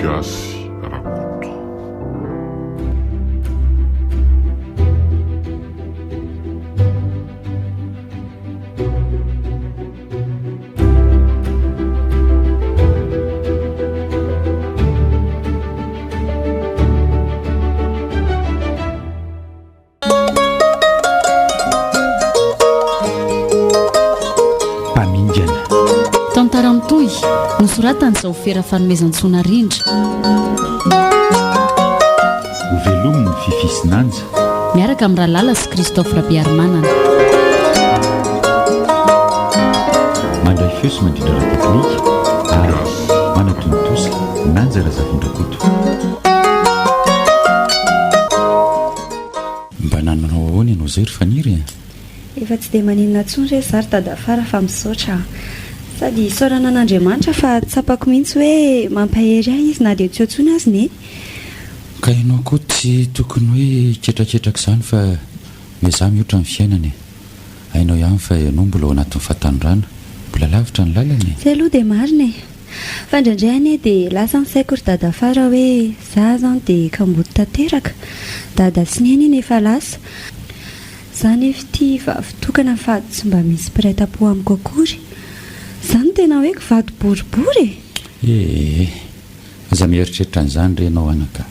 Gasy Rakoto. Nosoratan'izao fera fanomezan-tsoana rindra ho velomo ny fifisinanja miaraka amin'ny rahalala sy Christophe Rabiarimanana mandray feo sy mandrindra ara-teknika ary manatontosa nanja Razafindrakoto. Mba nananao ahoana ianao zay ry faniry efa tsy dia maninona ntsony re zary tadafara fa misaotra sady isaorana an'Andriamanitra fa tsapako mihitsy hoe mampahery ahy izy na dia tsy otsony azy ne. Ka ianao koa tsy tokony hoe ketraketraka izany fa miazaha mihoatra amin'ny fiainana hainao ihany fa ianao mbola ao anatin'ny fahatanorana mbola lavitra ny lalana zay aloha dia marina fa indraindray anie dia lasa misaiko ry dadafara hoe za zany dia kambody tanteraka dada sy neny iny efa lasa zany efa ity vavitokana fa tsy mba misy mpiray-tam-po amiko akory. Zany tena hoe vady boribory aza mieritreritra an'izany renao anaka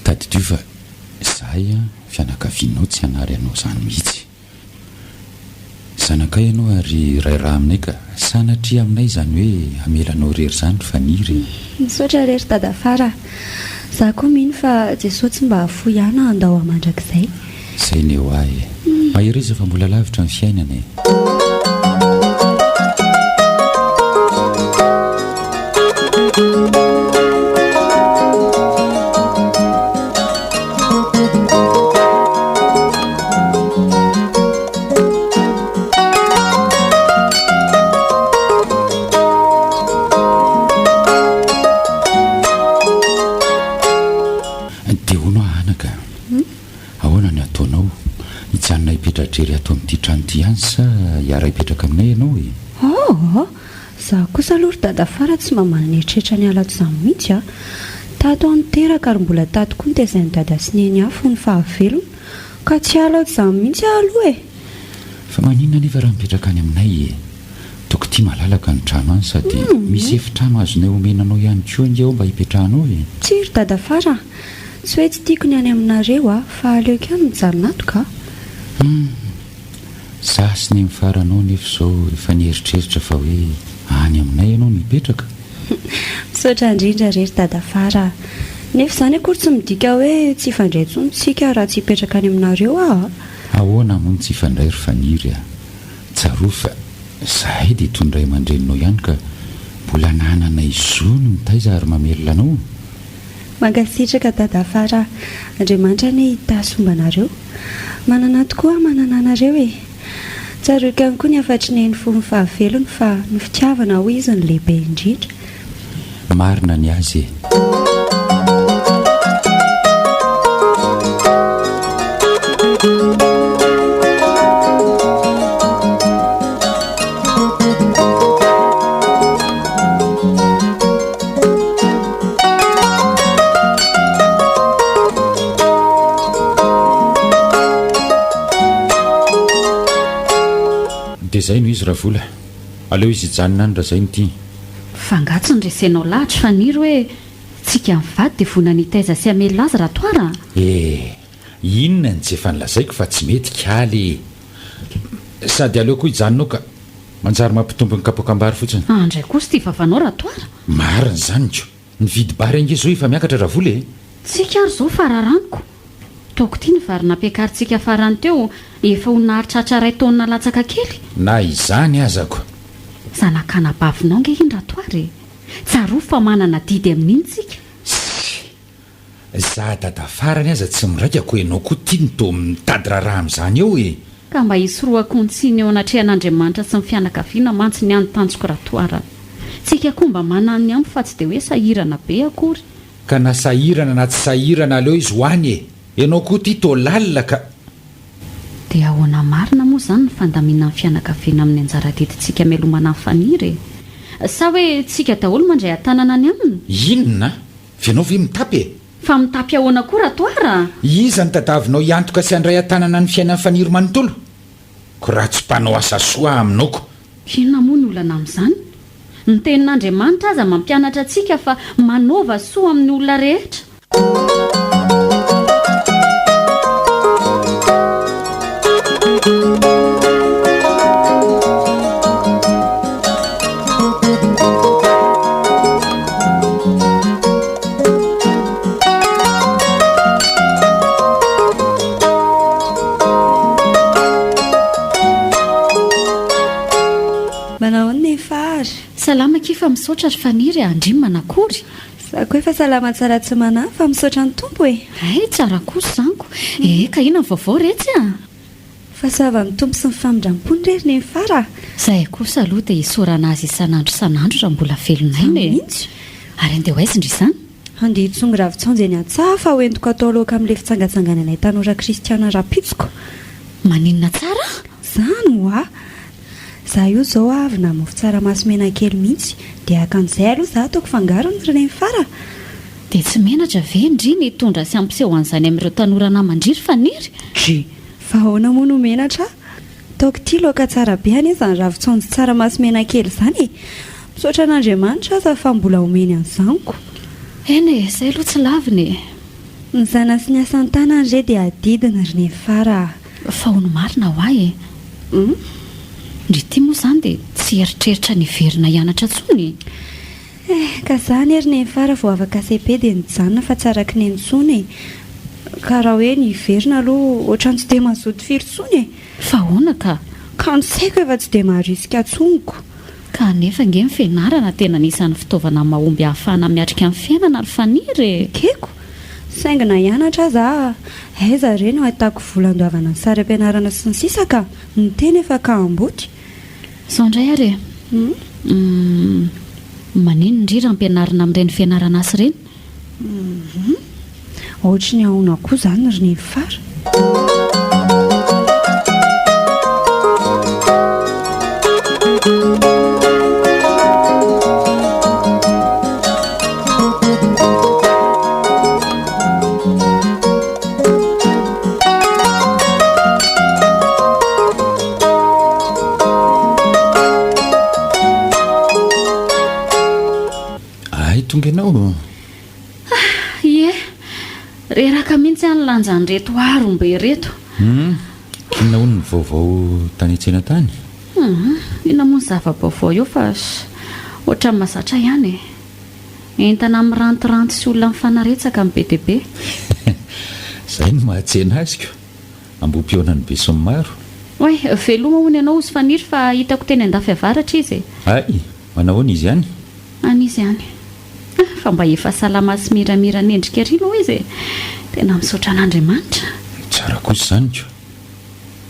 tadidio fa zahay fianakavianao tsy hanary anao zany mihitsy zanakay ianao ary ray raha aminay ka sanatria aminay zany hoe amelanao rery zany ry faniry misaotra rery dadafara za koa mino fa Jesosy tsy mba hafo ihana andao amandrakizay zay ny eo ahy mahireza fa mbola lavitra amin'ny fiainana hipetratreri ato amin'ity trano ty ihany sa hiara hipetraka aminay ianao za kosa aloha ry dadafara tsy mamana ny eritreritra ny alato izany mihitsy tato aniteraka ary mbola tato koa ny tezainy dada sy neny afo ny fahavelona ka tsy alato izany mihitsy aloha fa maninona nefa raha mipetraka any aminay toko tia malalaka ny trano any sady misy efitrano azonay omenanao ihany koa inge ao mba hipetrahanao tsy ry dadafara tsy hoe tsy tiako ny any aminareo fa aleoko ihany mijanonatoka za sy ny mifaranao nefa izao efa nieritreritra fa hoe any aminay ianao nipetraka misaotra indrindra rery dadafara nefa izany akory tsy midika hoe tsy ifandray tsontsika raha tsy hipetraka any aminareo ahoana moa ny tsy ifandray ry faniry tsaroa fa zahay dia tondray mandreninao ihany ka mbola nananay zony mitaiza ary mamelona anao mangasitraka dadafara Andriamanitra ny hitasombanareo manana tokoa manana anareo tsaroka ihany koa ny afatry neny fo ny fahavelony fa ny fitiavana ho izy ny lehibe indrindra marina ny azy dia zay no izy raha vola aleo izy hijanona any raha zay nyty fangatso ny resenao lahatra faniry hoe tsika mivady dia vona nitaiza sy amelona azy raha toara inona ny tsy efa nilazaiko fa tsy mety kaly sady aleo koa hijanonao ka manjary mampitombo ny kapokambary fotsiny andray koa sy tia vavanao raha toara marina zany ko nividy bary ange zao efa miakatra raha vola tsika ary zao fararaniko toko tia ny vary nampiakarintsika farany teo efa ho naharitratra ray taonina latsaka kely na izany azako zanakana bavinao nge iny raha toary tsaroa fa manana didy amin'iny tsika za dadafarany aza tsy miraikako ianao koa tia ny to mitady raharaha amin'izany eo ka mba hisoroakontsiny eo anatrehan'Andriamanitra sy ny fianakaviana mantsy ny anotanjoko raha toara tsika koa mba manany aminy fa tsy dia hoe sahirana be akory ka na sahirana na tsy sahirana aleo izy hoany ianao koa tia to lalina ka dia ahoana marina moa izany ny fandamina ny fianakaviana amin'ny anjara-didintsika melomana ny faniry sa hoe tsika daholo mandray an-tanana any aminy inona vianao ve mitapy e fa mitapy ahoana koa ratoara iza ny tadavinao iantoka sy andray an-tanana ny fiainan'ny faniry manontolo ko raha tsy mpanao asa soa aminao ko inona moa ny olana amin'izany ny tenin'andriamanitra aza mampianatra antsika fa manaova soa amin'ny olona rehetra salama kifa misaotra ry faniry andrimy manakory za koa efa salama tsara tsy mana fa misaotra ny tompo e ay tsara kory zaniko ka ina ny vaovao retsy a fa sava ny tompo sy ny famindram-pony rery ny fara zahay kosa aloha dia isorana azy isan'andro isan'andro raha mbola velonay e mihitsy ary andeha ho aizindry izany andeha hitsongy ravitsonjy eny an-tsaha fa hoentiko atao loaka amin'ilay fitsangatsangananay tanora kristiana rapitsiko maninona tsara zany hoa za io zao avy na mofo tsara masomena kely mihitsy dia akan'izay aloha za ataoko fangarony reny fara dia tsy menatra ve indri ny tondra sy ampiseho an'izany amin'ireo tanora namandriry faniry dry fa ahoana moa no menatra taoko tia loaka tsara be any izany ravitsonjy tsara masomena kely izany e misaotra an'andriamanitra aza fa mbola omeny an'izaniko eny e izay aloha tsy laviny ny zana sy ny asan'ny tanany re dia adidina ry ny fara fa hono marina ho ahy e ndry tia moa izany dia tsy eritreritra ny verina hianatra tsony ka zany ery ny fara vao afaka sepe dia nijanona fa tsaraky ny entsony e ka raha hoe ny verina aloha ohatrany tsy dia mazoto firy-tsony e fa hoana ka ny saiko efa tsy dia maharisika tsoniko ka nefa nge mifianarana tena nisan'ny fitaovana mahomby ahafahana miatrika amin'ny fiainana ry faniry keko saingina hianatra za aiza reny ho ahitako volan-doavana ny sary ampianarana sy ny sisaka ny teny efa ka amboty sao indray ary manino indrira ampianarana amin'ireny fianarana asy ireny ohatra ny ahona koa izany ry ny fara tonga ianao ie reraka mihitsy any lanjany reto arombe reto inona hono ny vaovao tany an-tsena tany ina moa ny zava-baovao eo fa ohatra ny mahazatra ihany entana amin'ny rantiranty sy olona mifanaretsaka amin'ny be deabe izay no mahatsena aziko ambom-pionany be sy ny maro oe veloma hono ianao ozy faniry fa hitako teny andafy avaratra izy ay manahoana izy ihany anizy ihany fa mba efa salama sy miramira nendrika arilo izy tena misaotra an'andriamanitra tsara kosa izany ko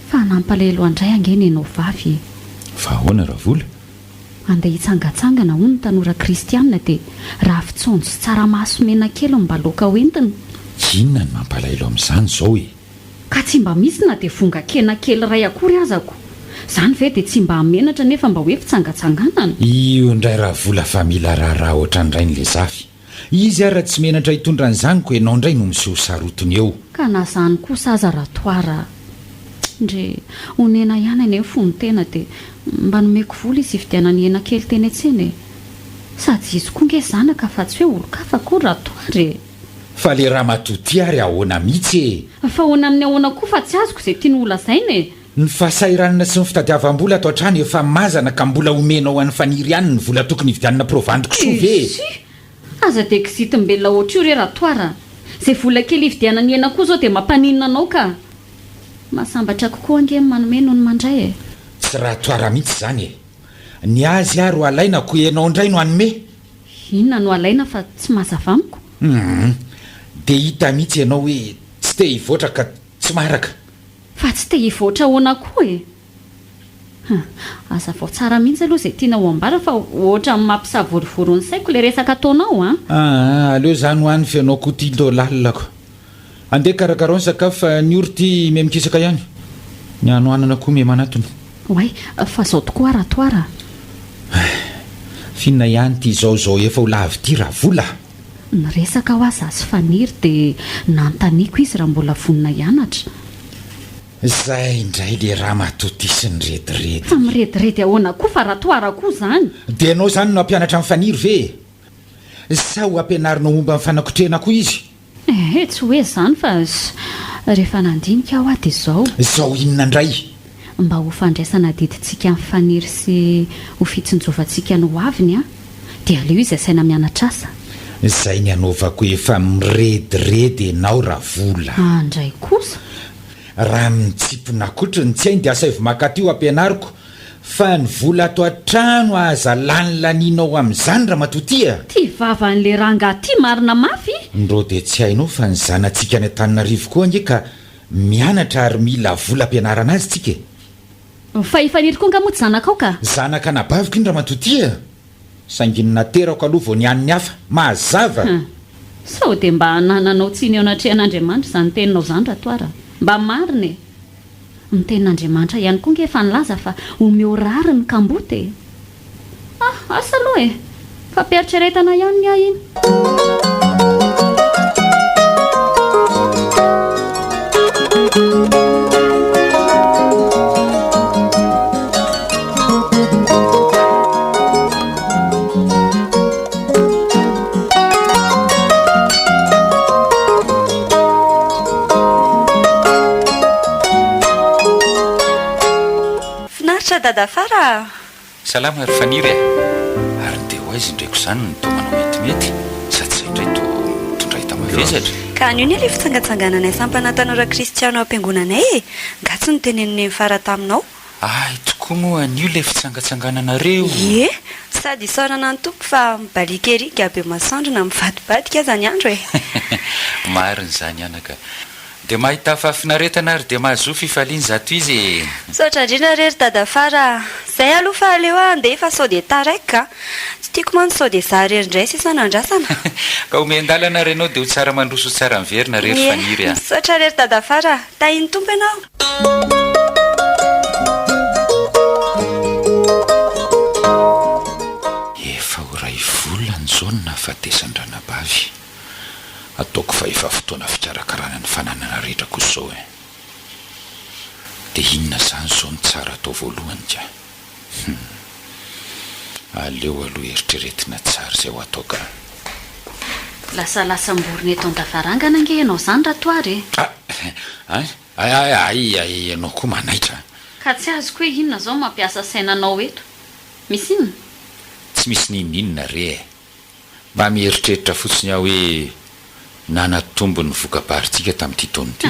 fa nampalahelo andray angeny ianao vavy fa ahoana raha vola andeha hitsangatsangana hono ny tanora kristianina dia raha fitsonjo sy tsara mahasomena kely mba loaka hoentina inona ny mampalahelo amin'izany izao e ka tsy mba misy na dia vonga kena kely ray akory azako izany ve dia tsy mba hamenatra nefa mba hoe fitsangatsanganana io indray raha vola fa mila raharaha ohatra ndray n'la zafy izy ary raha tsy menatra hitondra nyzanyko ianao indray no miseho sarotony eo ka na zany kosa aza ratoara ndre onena ihany eny fony tena dia mba nomeko vola izy ividianany ena kely teny an-tsena sady izy koa nge zanaka fa tsy hoe olo-kafa koa ratoary fa le raha matoty ary ahoana mihitsy fa hoana amin'ny ahoana koa fa tsy azoko izay tiany olazaina ny fahasairanana sy ny fitadiavam-bola atao an-trano efa mazana ka mbola omenao an'ny faniry ihany ny vola tokony hividianana provandiko soa ve aza dia kizitym-belona ohatra io re ratoara izay vola kely hividianany ena koa zao dia mampaninona anao ka mahasambatra kokoa ange manome noho ny mandray tsy ratoara mihitsy izany ny azy ary ho alaina ko ianao indray no anome inona no alaina fa tsy mahazava amiko dia hita mihitsy ianao hoe tsy te hivoatra ka tsy maraka fa tsy te hivoatra hoana koa aza vao tsara mihitsy aloha izay tiana ho ambara fa ohatra ny mampisavorovoro ny saiko ilay resaka ataonao aleo izany ho any fianao koa tia ndo lalilako andeha karakarao ny sakafo fa ny ority me mikisaka ihany ny anoanana koa me manatony oay fa zao tokoa ratoara finona ihany ty zao efa ho lavy ty raha vola Nyresaka ho azy azy faniry dia nanontaniako izy raha mbola vonina hianatra. Izay indray le raha matotisy ny rediredy. Fa mirediredy ahoana koa fa raha toara koa izany. Dia ianao izany no ampianatra amin'ny faniry ve? Sa ho ampianarinao momba amin'ny fanakotrena koa izy? Tsy hoe izany fa rehefa nandinika aho dia izao. Izao inona indray? Mba ho fandraisana didintsika amin'ny faniry sy ho fitsinjovantsika ny hoaviny dia aleo izy asaina mianatra asa. Izay ny anaovako efa mirediredy ianao raha vola. Andray kosa. Raha mitsipona kotrany tsy hainy dia asa makaty io ampianariko fa ny vola ato an-trano aza lany laninao amin'izany raha matotia. Ty vavan'le ranga ty marina mafy. Ndro dia tsy hainao fa ny zanantsika any Antananarivo koa ange ka mianatra ary mila vola ampianarana azy tsika. Fa ifaniry koa ngamoa tsy zanakao ka? Zanaka nabaviko iny raha matotia. Sanginina terako aloha vao nian'ny hafa mazava. Sao dia mba nananao tsiny eo anatrehan'Andriamanitra izany teninao izany raha toara. Mba marina ny tenin'Andriamanitra ihany koa nge efa nilaza fa omeo rary ny kamboty. Asa aloha fa pieritreretana ihany ny ahiny. Dada Fara. Salama ry faniry ary dia ho aizy indraiko izany ny tomanao metimety sady izay indray to mitondra hita mavesatra. Ka anio ny ilay fitsangatsangananay sampana tanora kristiana ao am-piangonanay ngatsy ny teneniny Fara taminao. Tokoa moa anio ilay fitsangatsangananareo. Sady isaorana ny tompo fa mibalika be masandrona mivadibadika aza ny andro Marina izany anaka. Dia mahita fahafinaretana ary dia mahazo fifaliany zato izy. Saotra indrindra rery Dada Fara. Zay aloha fa aleo andeha fa sao dia taraika. Tsy tiako mantsy sao dia za rery indray sisa nandrasana. Ka omendalana renao dia ho tsara mandroso tsara miverina rery faniry. Saotra rery Dada Fara. Tahiny tompo ianao. Efa ho ray volana izao ny nahafatesan-dranabavy. Ataoko fa efa fotoana fikarakarana ny fananana rehetra koa izao dia inona izany izao ny tsara atao voalohany ka? Aleo aloha eritreretina tsara izay ho atao ka. Lasa mboriny eto an-davarangana ange ianao izany raha toary. Ianao koa manaitra. Ka tsy azoko hoe inona izao mampiasa sainanao eto. Misy inona? Tsy misy ninona re. Mba mieritreritra fotsiny aho hoe nanatombo ny vokabarintsika tamin'ity taona ity.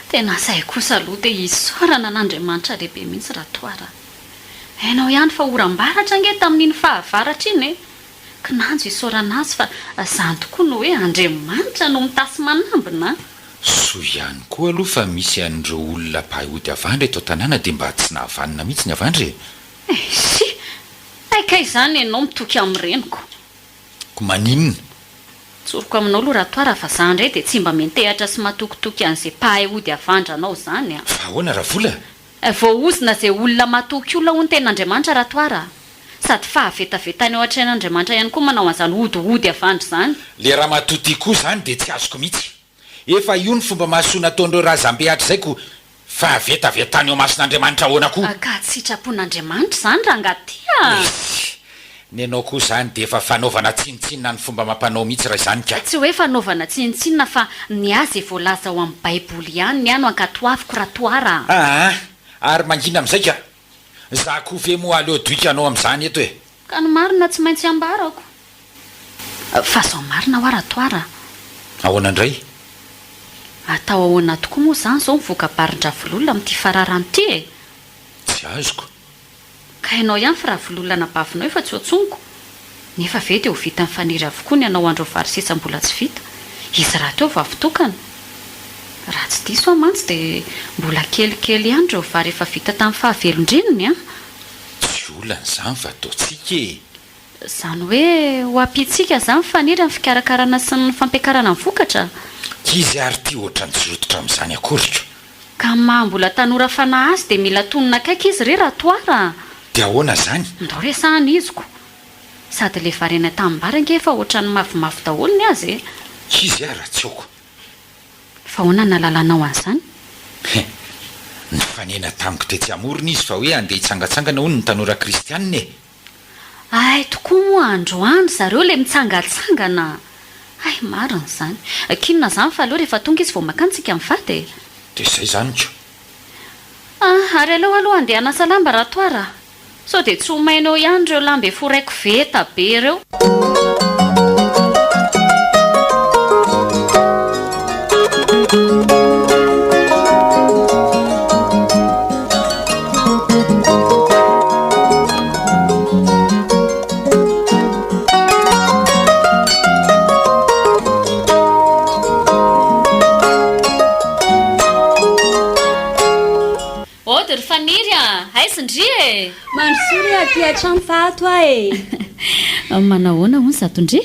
Tena izay kosa aloha dia isaorana an'Andriamanitra lehibe mihitsy raha toara. Hainao ihany fa oram-baratra ange tamin'iny fahavaratra iny Kinanjo isaorana azy fa izany tokoa no hoe Andriamanitra no mitasy manambina. So ihany koa aloha fa misy an'ireo olona mpahody avandra eto tanàna dia mba tsy nahavanina mihitsy ny avandra. Aika izany ianao mitoky amin'ireniko. Ko maninona? Tsoroko aminao aloha raha toara fa izany indray dia tsy mba mentehatra sy matokitoky an'izay mpahody avandra anao izany. Fa ahoana raha vola? Voaozina izay olona matoky olona ho ny ten'Andriamanitra raha toara. Sady fahavetavetany ao an-tren'Andriamanitra ihany koa manao an'izany ody avandra izany. Le raha matoty koa izany dia tsy azoko mihitsy. Efa io ny fomba mahasoana ataon'ireo razam-behatra izay ko fahavetavetany ao mason'Andriamanitra ahoana koa. Ka tsy sitrapon'Andriamanitra izany raha angatia. Ny anao koa izany dia efa fanaovana tsinitsinina ny fomba mampanao mihitsy raha izany ka. Tsy hoe fanaovana tsinitsinina fa ny azy voalaza ao amin'ny Baiboly ihany ny ano ankatoaviko raha toara. Ary mangina amin'izay ka. Za koa ve moa aleo doika anao amin'izany eto e. Ka ny marina tsy maintsy ambarako. Fa zao marina ho raha toara. Ahoana indray? Atao ahoana tokoa moa izany izao mivokabarindra vololona amin'ity fararano ity e. Tsy azoko. Ka ianao ihany fa raha vololana bavinao efa tsy hoantsoniko. Nefa ve dia ho vita ny faniry avokoa ny anao andro varisesa mbola tsy vita. Izy raha teo vavitokana. Raha tsy diso amantsy dia mbola kelikely ihany ireo vary efa vita tamin'ny fahavelon-dreniny Tsy olana izany fa ataontsika e. Izany hoe ho ampitsika izany faniry amin'ny fikarakarana sy ny fampiakarana ny vokatra. Izy ary ty ohatra ny jirototra amin'izany akorika. Ka maha-mbola tanora fanahy azy dia mila tonona akaiky izy re raha toara. Dia ahoana izany? Ndao resahana iziko. sady le varena tamin'nybarange efa ohatrany mafimafy daholo ny azy e. izy ara-tseoko fa hoanana lalànao an'izany ny fanena tamiko tetsy amorona izy fa hoe andeha hitsangatsangana hono ny tanora kristianina e. ay tokoa moa androany zareo le mitsangatsangana. ay marina izany kinona izany fa aloha rehefa tonga izy vao makantsika mivady e. de izay zany ko ary aloha andeha hanasa lamba ratoara sao dia tsy homainao ihany ireo lamba eforaiko veta be ireo. mandrosory aty atrano fahato a e. manahoana hony zatondry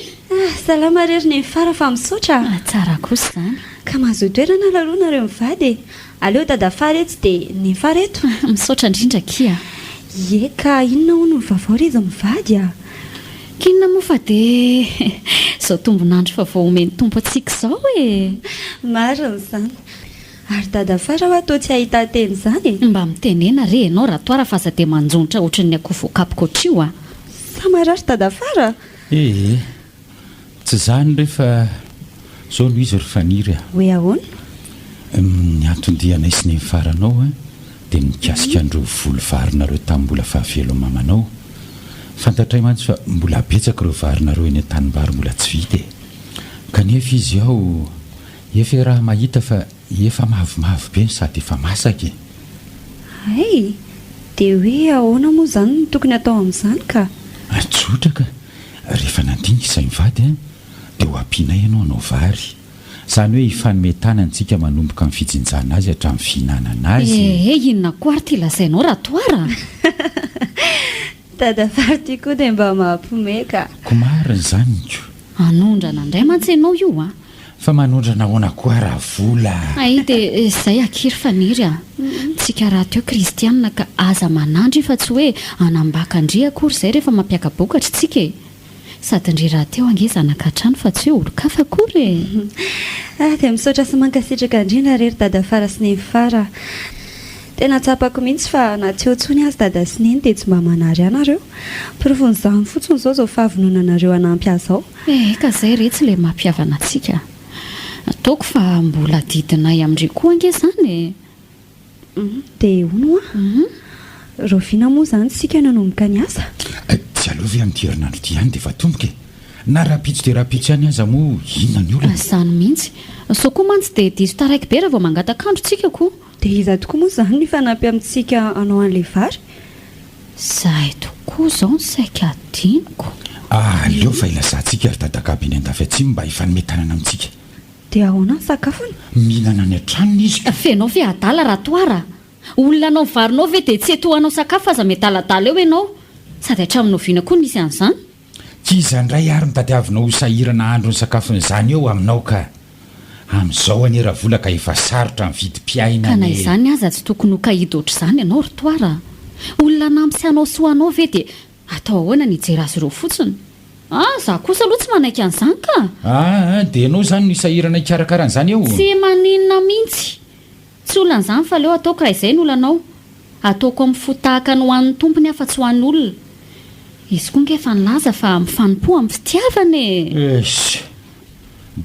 salama reriny fara fa misaotra tsara kosa izany ka mahazo toerana lalonareo mivady e. aleo dada fareto dia ny fareto misaotra indrindra kia. ie ka inona hono mivavao izy mivady a kinona moa fa dia zao tombonandro fa vao omeny tompo atsika izao e. marina izany ary dada fara ho atao tsy ahita teny izany mba mitenena re ianao ratoara fa aza dia manjonitra ohatry ny akoho voakapoko ohatr'io a. samarary dada fara ee tsy zany rehefa zao no izy ry faniry a hoe ahoana ny antondiana isiny ny faranao a dia mikasika andreo volo varinareo tamin'ny mbola fahavelo mamanao fantatray mantsy fa mbola betsaka ireo varinareo eny an-tanimbary mbola tsy vita e. kanefa izy ao efa raha mahita fa efa mahavimavy be sady efa masaka e. ay dia hoe ahoana moa izany no tokony atao amin'izany ka atsotra ka rehefa nandinika izay mivady a dia ho ampiana ianao anao vary izany hoe hifanometana antsika manomboka amin'ny fijinjana azy hatramin'ny fihinanana azy. inona koa ary ty lazainao ratoara dada fara ty koa dia mba mahampomeka ko marina izany ko anondrana indray mantsy ianao io a fa manondrana ahoana koa raha vola ay dia izay akiry faniry a tsika raha teo kristianina ka aza manandry fa tsy hoe anambakandry akory izay rehefa mampiakabokatra tsika e. sady ndry raha teo angezanakatrano fa tsy hoe olo-kafa akory e. dia misaotra sy mankasitraka indrindra rery dada fara sy neny fara tena tsapako mihitsy fa na tsy otsony azy dada sy neny dia tsy mba manary anareo provon'izany fotsiny izao zao fahavononanareo anampy azao ka izay re tsy le mampiavana antsika ataoko fa mbola didinay amindry koa ange izany e. dia hono a roviana moa izany sika nanomboka ny asa tsy aleovy amin'ity herinandro ity ihany dia efa tomboka e. na rapitso dia rapitso ihany aza moa inona ny olona izany mihitsy so koa mantsy dia diso taraiky be raha vao mangatakandro tsika koa dia iza tokoa moa izany ny fanampy amintsika anao an'ilay vary zahay tokoa izao ny saika adiniko aleo fa ilazantsika ry dadakaby eny andafy atsimo mba hifanometanana amintsika dia ahoana ny sakafony mihinana any an-tranony izy fenao ve adala ratoara olona anao varinao ve dia tsy etohanao sakafo aza metaladala eo ianao sady hatraminao viana koa nisy an'izany kiza ndray ary mitadiavinao ho sahirana andro ny sakafon'izany eo aminao ka amin'izao any raha vola ka efa sarotra mividim-piaina ka na izany aza tsy tokony ho kahidy ohatr'izany ianao ritoara olona nampy sy anao soanao ve dia atao ahoana ny hijery azy ireo fotsiny za kosa aloha tsy manaiky an'izany ka dia ianao izany no hisahirana hikarakaran'izany eo tsy maninona mihitsy tsy olonan'izany fa leo ataoko raha izay ny olanao ataoko amin'ny fotahaka ny ho an'ny tompony afa tsy ho an'ny olona izy koa ngefa nilaza fa mifanompo amin'ny fitiavana e.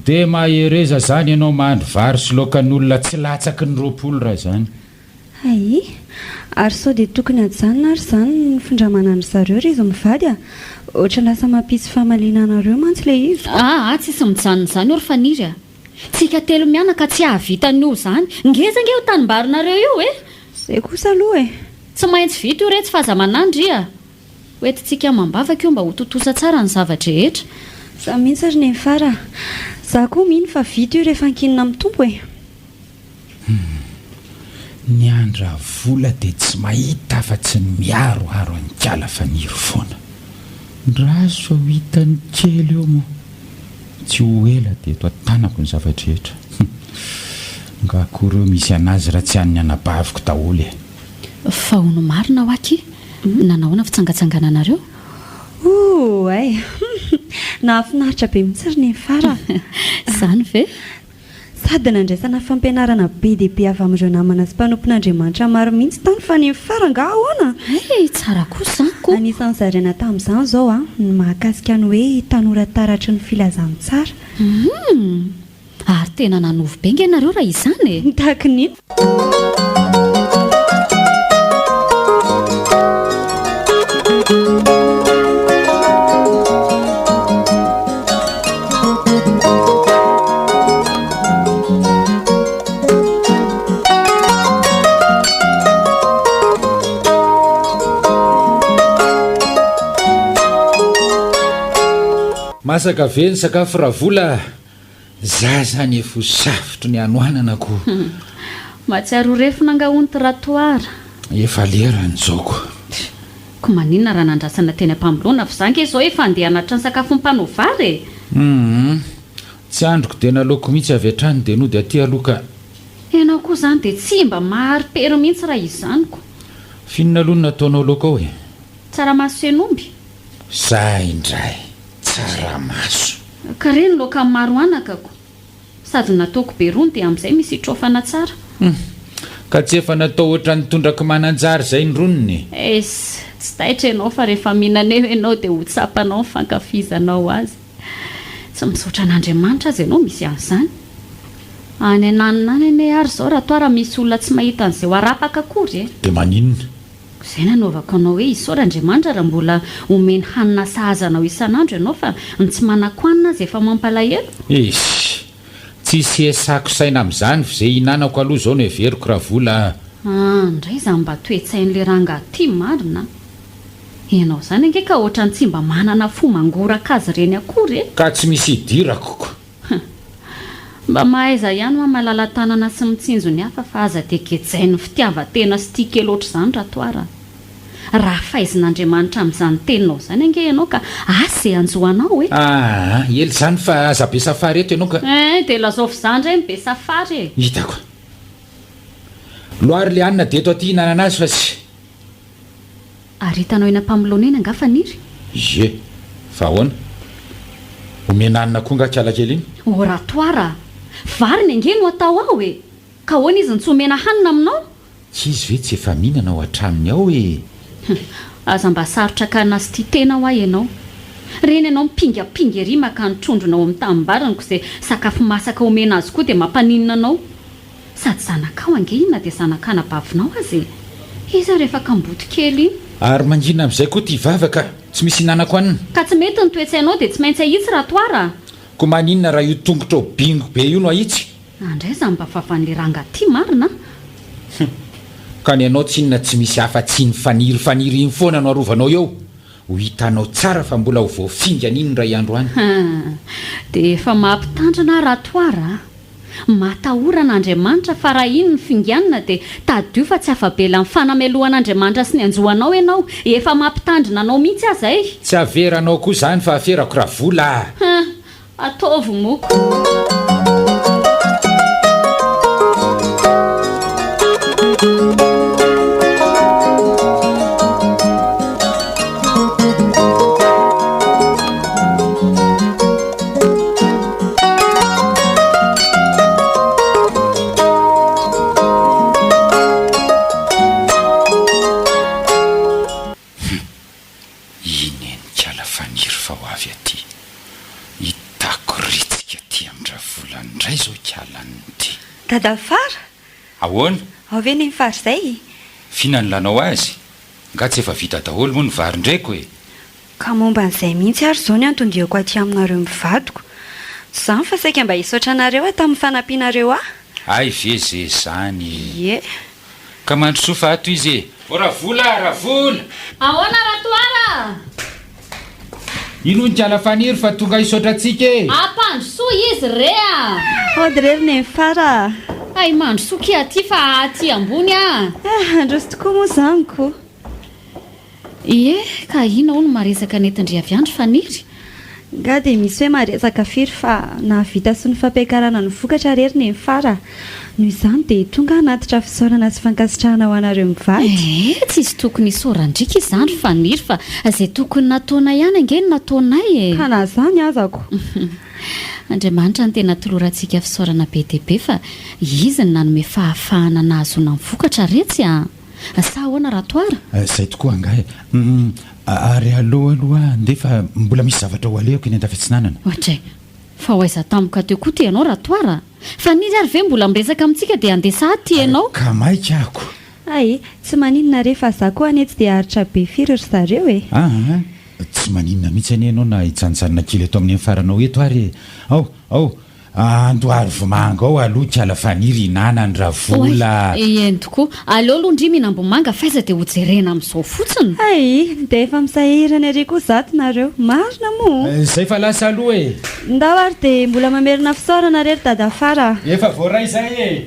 dia mahereza izany ianao mahandro vary sy lokan'olona tsy latsaky ny roapolo raha izany ay ary sao dia tokony ajanona ary izany ny findramana ny zareo ry izy mivady a ohatra lasa mampisy famalinanareo mantsy ilay izy tsisy mijanona izany eo ry faniry a tsika telo mianaka tsy hahavitan'io izany ngezange ho tanimbarinareo io e izay kosa aloha e tsy maintsy vita io re tsy fahaza manandry a hoentintsika mambavaka io mba ho totosa tsara ny zavatra rehetra za mihitsy ary ny fara za koa mihiny fa vita io rehefa ankinina amin'ny tompo e ny andra vola dia tsy mahita fa tsy ny miaroaro anykala faniry foana ndrazo fa ho hitany kely eo moa tsy ho ela dia eto an-tanako ny zavatra rehetra nga akoreo misy anazy raha tsy han'ny anabaviko daholo e fa hono marina ho aky nanahoana fitsangatsangananareo ay nahafinaritra be mitsiriny ny fara Izany ve? sady nandraisana fampianarana be dehibe avy amin'ireo namana sy mpanompon'Andriamanitra maro mihitsy tany fa ny faranga ahoana Tsara kosa ko. anisan'ny zarena tamin'izany izao ny mahakasika ny hoe tanora taratry ny filazany tsara Ary tena nanovy be nge nareo raha izany e. tahaka ny masaka ve ny sakafo ravola za zany efo safotro ny anoananako Matsiaro refo nangahoany trottoir. efa lera ny joko Ko maninona raha nandrasana teny ampambolona fa zange izao efa andeha hanatra ny sakafo mpanovary e. tsy androko dia naloko mihitsy avy hatrany dia no dia aty aloka Ianao koa izany dia tsy mba mahari-pery mihitsy raha izanyko. finona aloha nataonao laoka ao e Tsaramaso sy henomby. za indray tsaramaso Ka reny laoka maro anakako. Sady nataoko be rony dia amin'izay misy hitrofana tsara. ka tsy efa natao ohatra nitondraka mananjary izay ny roniny Tsy taitra ianao fa rehefa mihinana eo ianao dia ho tsapanao ny fankafizanao azy. Tsy misaotra an'Andriamanitra azy ianao misy an'izany. Any ananiny ary izao raha toa raha misy olona tsy mahita an'izay ho arapaka akory e. dia maninona Izay nanaovako anao hoe isaora Andriamanitra raha mbola omeny hanina sahazanao isan'andro ianao fa ny tsy manako hanina azy efa mampalahelo. isy tsisy esako saina amin'izany fa izay hinanako aloha izao no heveriko raha vola Indray izany mba toe-tsain'le ranga ty marina. Ianao izany ange ka ohatrany tsy mba manana fo mangoraka azy reny akory e. ka tsy misy hidirakoko Mba mahaiza ihany hoa malala tanana sy mitsinjo ny hafa fa aza dia ketsain'ny fitiavan-tena sy tia kely oatra izany ratoara. Raha faizin'Andriamanitra amin'izany teninao izany ange ianao ka asy anjoanao e. ely zany fa aza be safary eto ianao ka Dia lazaofy izany indray ny be safary e. hitako loary le anina dia eto aty hinanana azy fa tsy Ary hitanao eny ampamolona eny angafa niry. ye fa ahoana omena anina koa ngakala kely iny Oratoara, vary ny ange no atao ao e. Ka hoana izy ny tsy omena hanina aminao? tsy izy ve tsy efa mihinana ao hatraminy ao e Aza mba sarotra ka nasy tia tena ho ahy ianao. Reny ianao mipingapinga ery maka ny trondronao amin'ny tambarako izay sakafo masaka omena azy koa dia mampaninona anao. Sady zanakao ange inona dia zanak'anabavinao azy e. Iza rehefa kamboty kely iny. ary mangina amin'izay koa ty vavaka tsy misy hinanako anina Ka tsy mety ny toetsainao dia tsy maintsy ahitsy ratoara. ko maninona raha io tongotra o bingo be io no ahitsy Andray izany mba favan'le ranga ty marina. ka ny ianao tsy inona tsy misy hafa tsy ny faniry iny foana no arovanao eo ho hitanao tsara fa mbola ho voafinga n'iny ray andro any Dia efa mampitandrina ratoara. Matahoran'Andriamanitra fa raha iny ny finganina dia tadio fa tsy afabela amin'ny fanamelohan'Andriamanitra sy ny anjoanao ianao. Efa mampitandrina anao mihitsy aza e. tsy averanao koa izany fa aferako raha vola Ataovy moko. Dada fara ahoana ao ve ny fary izay fihinany lanao azy nga tsy efa vita daholo moa ny vary ndraiko e ka momba an'izay mihitsy ary izao ny antondiako aty aminareo mivadiko tsy izany fa saika mba hisaotra anareo a tamin'ny fanampianareo ay ve ze zany ye ka mandrosoa fa ato izy e o ravola Ahoana ratoara? ino ny kiala faniry fa tonga hisaotra antsika e Ampandrosoa izy rea. ody reriny ny fara Ay mandrosoa aty fa aty ambony androso tokoa moa zaniko Ie, ka ina ho no maresaka netindry avy andro faniry. Nga dia misy hoe maresaka firy fa nahavita sy ny fampiakarana ny vokatra rery ny fara. Noho izany dia tonga anatitra fisaorana sy fankasitrahana ho anareo mivady. Tsisy tokony isorandrika izany faniry fa izay tokony nataona ihany ange ny nataonay e. Ka na zany azako. Andriamanitra ny tena tolorantsika fisaorana be dia be fa izy ny nanome fahafahana nahazona ny vokatra retsy a. Sa ahoana Ratoara? Izay tokoa angahy. Ary aloha ndefa mbola misy zavatra ho alehako eny an-dafitsinanana. Ohatray, fa ho aiza tampoka teo koa ty ianao Ratoara? Fa nizy ary ve mbola miresaka amintsika dia andesa ty ianao? Ka maika ako. Ay, tsy maninona rehefa za koa anetsy dia haritra be firy ry zareo e. Tsy maninona mihitsy ani ianao na hijanjanona kely eto amin'ny faranao eto ary ao andohary vomanga ao aloha kiala faniry inana ny ravola. Eny tokoa, aleo aloha ndry mihinam-bomanga fa aiza dia ho jerena amin'izao fotsiny. Ay, dia efa misahirana ery koa zato nareo. Marina moa. Izay fa lasa aloha e. Ndao ary dia mbola mamerina fisaorana rery dada fara. Efa voaray izay e.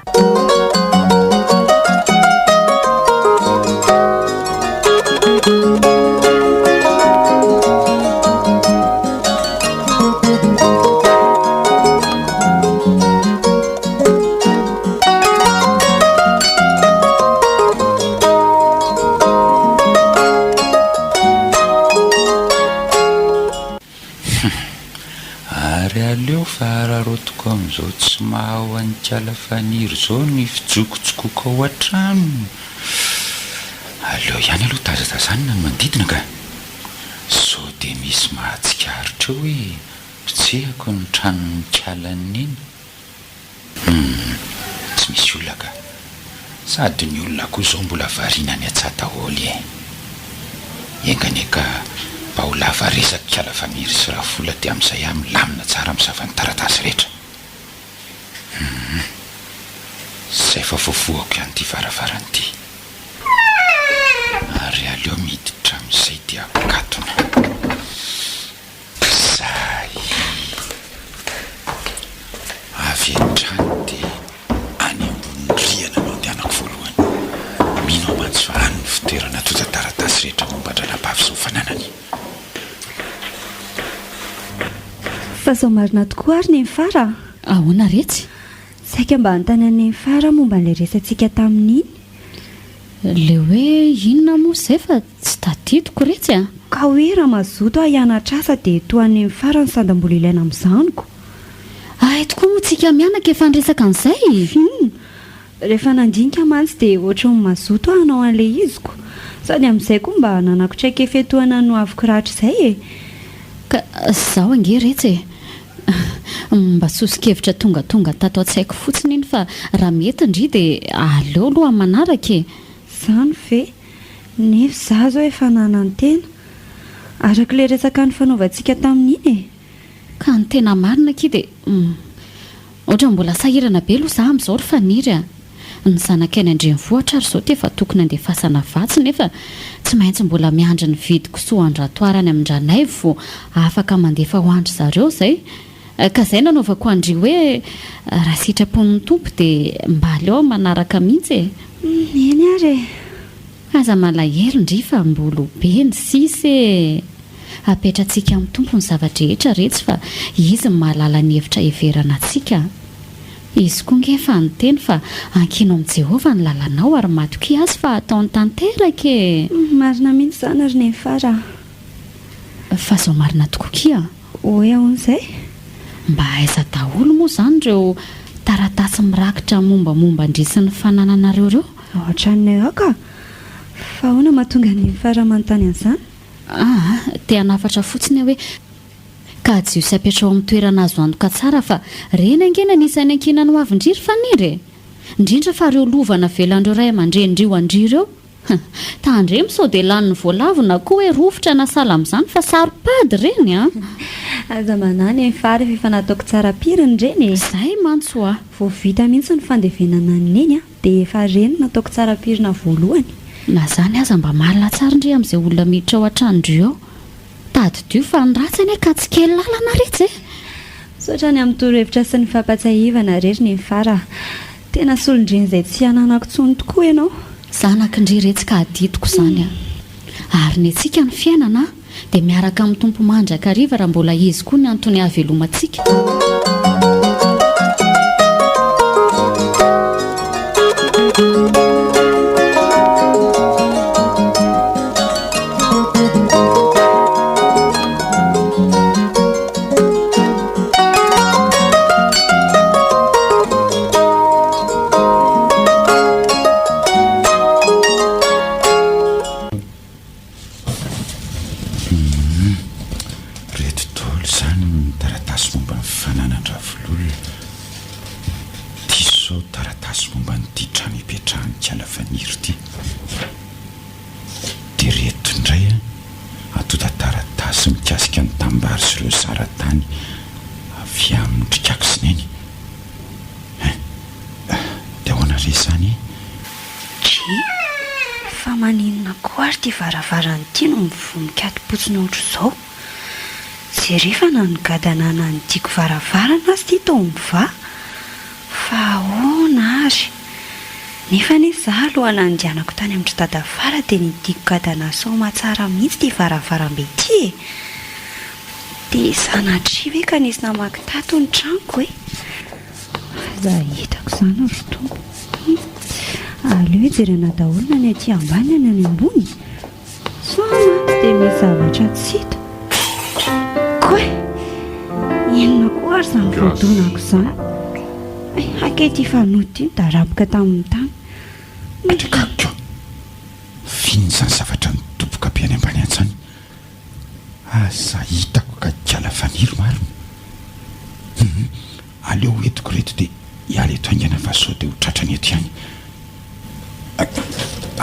Aleo fa ararotiko amin'izao tsy mahahoan'ny kiala faniry izao ny fijokojokoka ao an-trano. Aleo ihany aloha tazatazanina ny manodidina ka. Sao dia misy mahatsikaritra hoe pitsehako ny tranon'ny kialan'iny. Tsy misy olona ka. Sady ny olona koa izao mbola variana ny atsataholy e. Engany ka mba ho lava resaka kiala faniry sy rafola dia amin'izay aho milamina tsara amin'ny zavan'ny taratasy rehetra. Izay fa voavoako ihany ity varavaran'ity. Ary aleo miditra amin'izay dia akatona. Zay. Avy an-trano dia any ambony rihana no andehanako voalohany. Mino mantsy fa any ny fitoerana tota taratasy rehetra momban-dranampavy sy ny fananany. Fa zao marina tokoa ary ny fara. Ahoana retsy? Saika mba antany ny fara momba n'ilay resantsika tamin'iny. Le hoe inona moa izay fa tsy tadidiko retsy a. Ka hoe raha mazoto aho hianatra asa dia toan'ny fara ny sandam-bola ilaina amin'izaniko. Ay tokoa moa tsika mianaka efa niresaka an'izay. Rehefa nandinika mantsy dia ohatran'ny mazoto aho hanao an'ilay iziko. Sady amin'izay koa mba nanakotraika efetoana no aviko ratra izay e. Ka zaho ange retsy e. Mba sosikevitra tonga tato an-tsaiko fotsiny iny fa raha mety indry dia aleo aloha amin'ny manaraka e. Zany ve? Nefa za zao efa nanantena. Araka ilay resaka ny fanaovantsika tamin'iny e. Ka ny tena marina ki dia ohatra mbola sahirana be aloha za amin'izao ry faniry a. Ny zanakay ny andrenivohitra ary izao dia efa tokony andefasana vatsy nefa tsy maintsy mbola miandry ny vidy kisoa andratoarany amin-dranay vo afaka mandefa ho andry zareo izay. Ka izay nanaovako andry hoe raha sitrapon'ny tompo dia mba aleo manaraka mihitsy e. Eny ary aza malahelo ndry fa mbola be ny sisy e. Apetratsika amin'ny tompo ny zavatra rehetra retsy fa izy mahalala ny hevitra heverana antsika. Izy koa ngefa nyteny fa ankino amin'i Jehovah ny lalanao ary matoky azy fa ataony tanteraka e. Marina mihitsy izany ary ny fara. Fa zao marina tokoa kia. Hoe ahoana izay? Mba aiza daholo moa izany ireo taratasy mirakitra mombamomba andrisin'ny fanananareo ireo. Ohatra ny aoka. Fa ahoana mahatonga ny fara manontany an'izany? Te hanafatra fotsiny hoe ka jiosy apetrao amin'ny toerana azo antoka tsara fa reny angena nisany ankina no avindriry faniry e. Indrindra fa ireo lovana velandreo ray aman-drendrio andrireo. Tandremo sao dia lanin'ny voalavona koa hoe rovitra na sala amin'izany fa saropady reny a. Aza manany fara efa nataoko tsara piriny reny e. Izay mantso a. Vao vita mihitsy ny fandevenana neny a dia efa reny nataoko tsara pirina voalohany. Na zany aza mba malina tsara indray amin'izay olona miditra ao an-trandrio ao. Tady fa ny ratsany ka tsy kely lalana retsy e. Sotra ny amin'ny torohevitra sy ny fampatsahivana rery ny fara. Tena solondreny izay tsy hananako tsony tokoa ianao. Zanakindry retsy ka aditiko izany a. ary ny antsika ny fiainana dia miaraka amin'ny tompo mandraka ariva raha mbola izy koa ny antony havelomantsika. Fa maninona koa ary ty varavarany ty no mivonika atopotsina ohatr' izao. Tsy rehefa na nygadanana ny tiako varavarana azy ty tao miva. Fa ahoana ary? Nefa ny izaho alohana andianako tany amin'ny dada-fara dia nitiako gadana saoma tsara mihitsy ty varavarambe ty e. Dia sanatria ve ka nisy namaky tato ny tranoko e? Fa hitako izany ry tompo. Aleo jerena daholo na ny aty ambany na ny ambony. Soana dia misy zavatra tsy hita. Koe, inona koa ary izany voadonako izany? Akety fanoty iny da raboka tamin'ny tany. Atrikako finy izany zavatra nitoboka be any ambany an-tsany. Asa hitako ka kiala faniry marina. Aleo etiko reto dia hiala eto haingana fa sao dia ho tratrany eto ihany.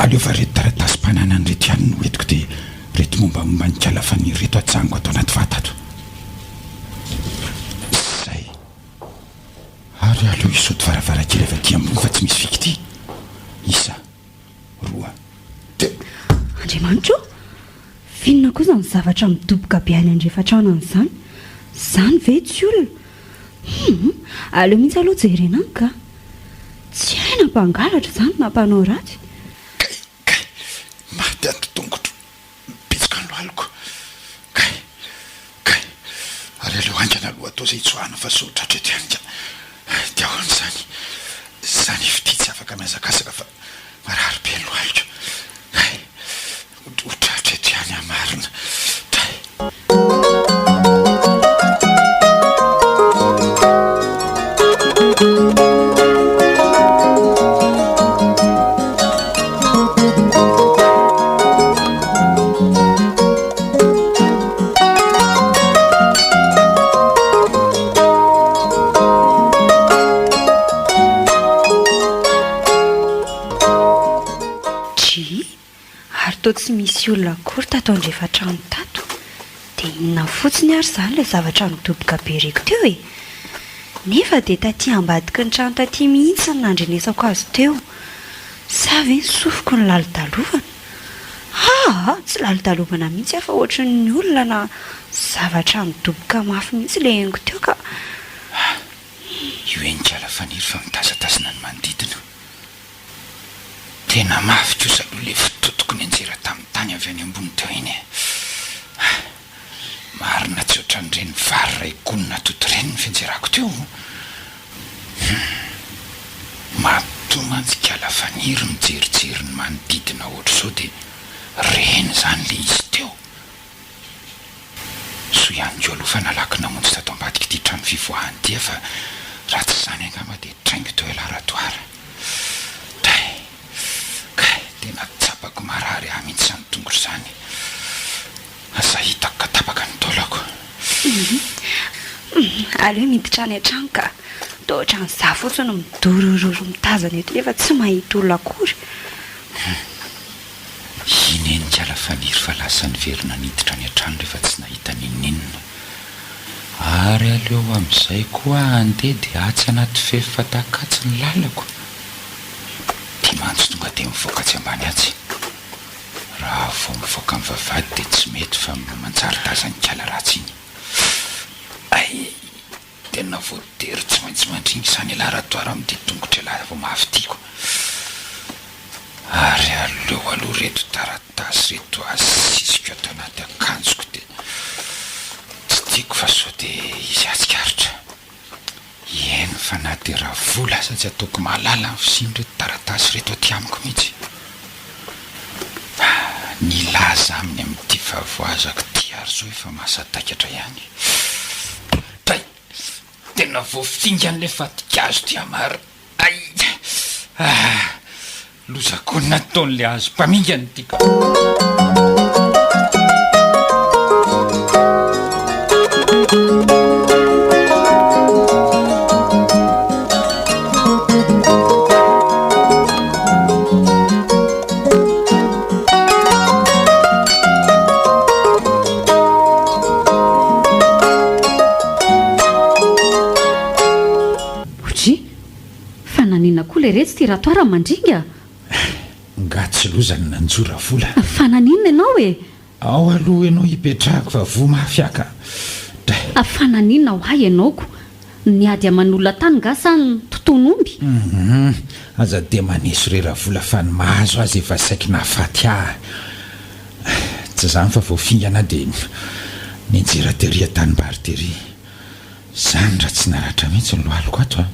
Aleo fa reto taratasy-panana ny reto ihany no etiko dia reto mombamomba ny kiala faniry reto atsango atao anaty vatato. Zay. Ary aleo isoto varavarankely avy aty ambony fa tsy misy fikity. Isa, roa, telo. Andriamanitro, finona koa izany zavatra midoboka be any andrefan-tranany izany. Izany ve tsy olona? Aleo mihitsy aloha jerena any ka. Tsy hay nampangalatra izany nampanao ratsy. Kay, maty anto-tongotro, betsaka ny lohaliko. Kay, ary aleo angana aloha atao izay tsoahana fa sao tratra eto ihany ka. Dia ahoana izany? Izany efity tsy afaka mihazakazaka fa marary be ny lohaliko. Kay, ho tratra eto ihany amarina. Toa tsy misy olona akory tato andrefa-trano tato. Dia inona fotsiny ary izany ilay zavatra midoboka be reko teo e. Nefa dia taty ambadiky ny trano taty mihitsy ny nandrenesako azy teo. Sa ve nisofiko ny lalo-dalovana? Tsy lalo-dalovana mihitsy afa ohatry ny olona na zavatra midoboka mafy mihitsy ilay haingo teo ka. Io enikala faniry fa mitazatazana ny manodidina. Tena mafy kosa aloha le fitotoko ny anjera tamin'ny tany avy any ambony teo iny e. Marina tsy ohatran'ireny vary ray konina toto ireny ny fianjerako teo. Matomantsy kiala faniry mijerijery ny manodidina ohatr' izao dia reny izany le izy teo. So ihany ko aloha fa nalaky namonjy tato ambadika ity trano fivoahany ity fa raha tsy izany angamba dia traingo teo alaratoara. Tena tsapako marary ahy mihitsy izany tongotro izany. Asa hitako ka tapaka ny taolako. Aleo miditra any an-trano ka toa ohatran'izaho fotsiny midorororo mitazana eto nefa tsy mahita olona akory. Ineny kiala faniry fa lasa niverina niditra any an-trano rehefa tsy nahita ninninona. Ary aleo amin'izay koa andeha dia atsy anaty fefy fatakatsy ny lalako. Mantsy tonga dia mivoaka tsy ambany atsy. Raha vao mivoaka amin'ny vavady dia tsy mety fa manjary tazany kiala ratsy iny. Tena voatery tsy maintsy mandringy izany alaratoara amin'ity tongotra lahy vao mafy tiako. ary aloha reto taratasy reto asisiko ato anaty akanjoko dia tsy tiako fa sao dia izy atsikaritra eny fa na dia raha vola aza tsy ataoko mahalala ny fisiny reto taratasy reto aty amiko mihitsy. Ny laza aminy amin'ity favoazako ty ary zao efa mahasatakatra ihany. Dray tena voafingany le fatikazo ty amary. Ay lozako nataon'le azo mpamingany tika. Le retsy ty ratoara mandringa nga tsy lozany nanjora vola. Fananinona ianao e? Ao aloha ianao hipetrahako fa vo mafiaka. Fananinona ho ay ianaoko? Niady aman'olona tany nga sa ny toton'omby? Aza dia maneso rera vola fa ny mahazo azy efa saiki nahafaty ahy. Tsy zany fa voafingana dia ninjera teria tanimbary tery. Zany raha tsy naratra mihitsy ny lohaliko ato.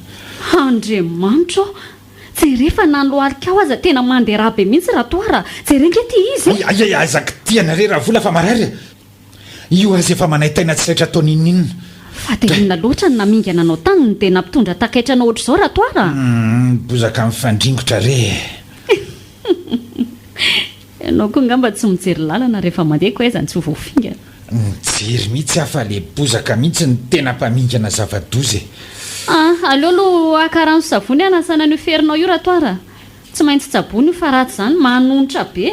Andriamanitra jerefa nanoaliko ao aza tena mandeha raha be mihitsy ratoara. Jerenge ty izy. Ay azaka tiana re raha vola fa marary. Io azy efa manaytaina tsy raitra ataony ininona. Fa dia inona loatra ny namingana anao tany dia nampitondra takaitrana ohatr' izao ratoara. Bozaka amin'ny fandringotra re. Ianao koa ngamba tsy mijery lalana rehefa mandeha koa aizany tsy ho voafingana. Mijery mihitsy afa le bozaka mihitsy ny tena mpamingana zava-dozy. Aleo aloha akarano savony anasana ny ferinao io ratoara. Tsy maintsy tsabony io fa ratsy zany manonitra be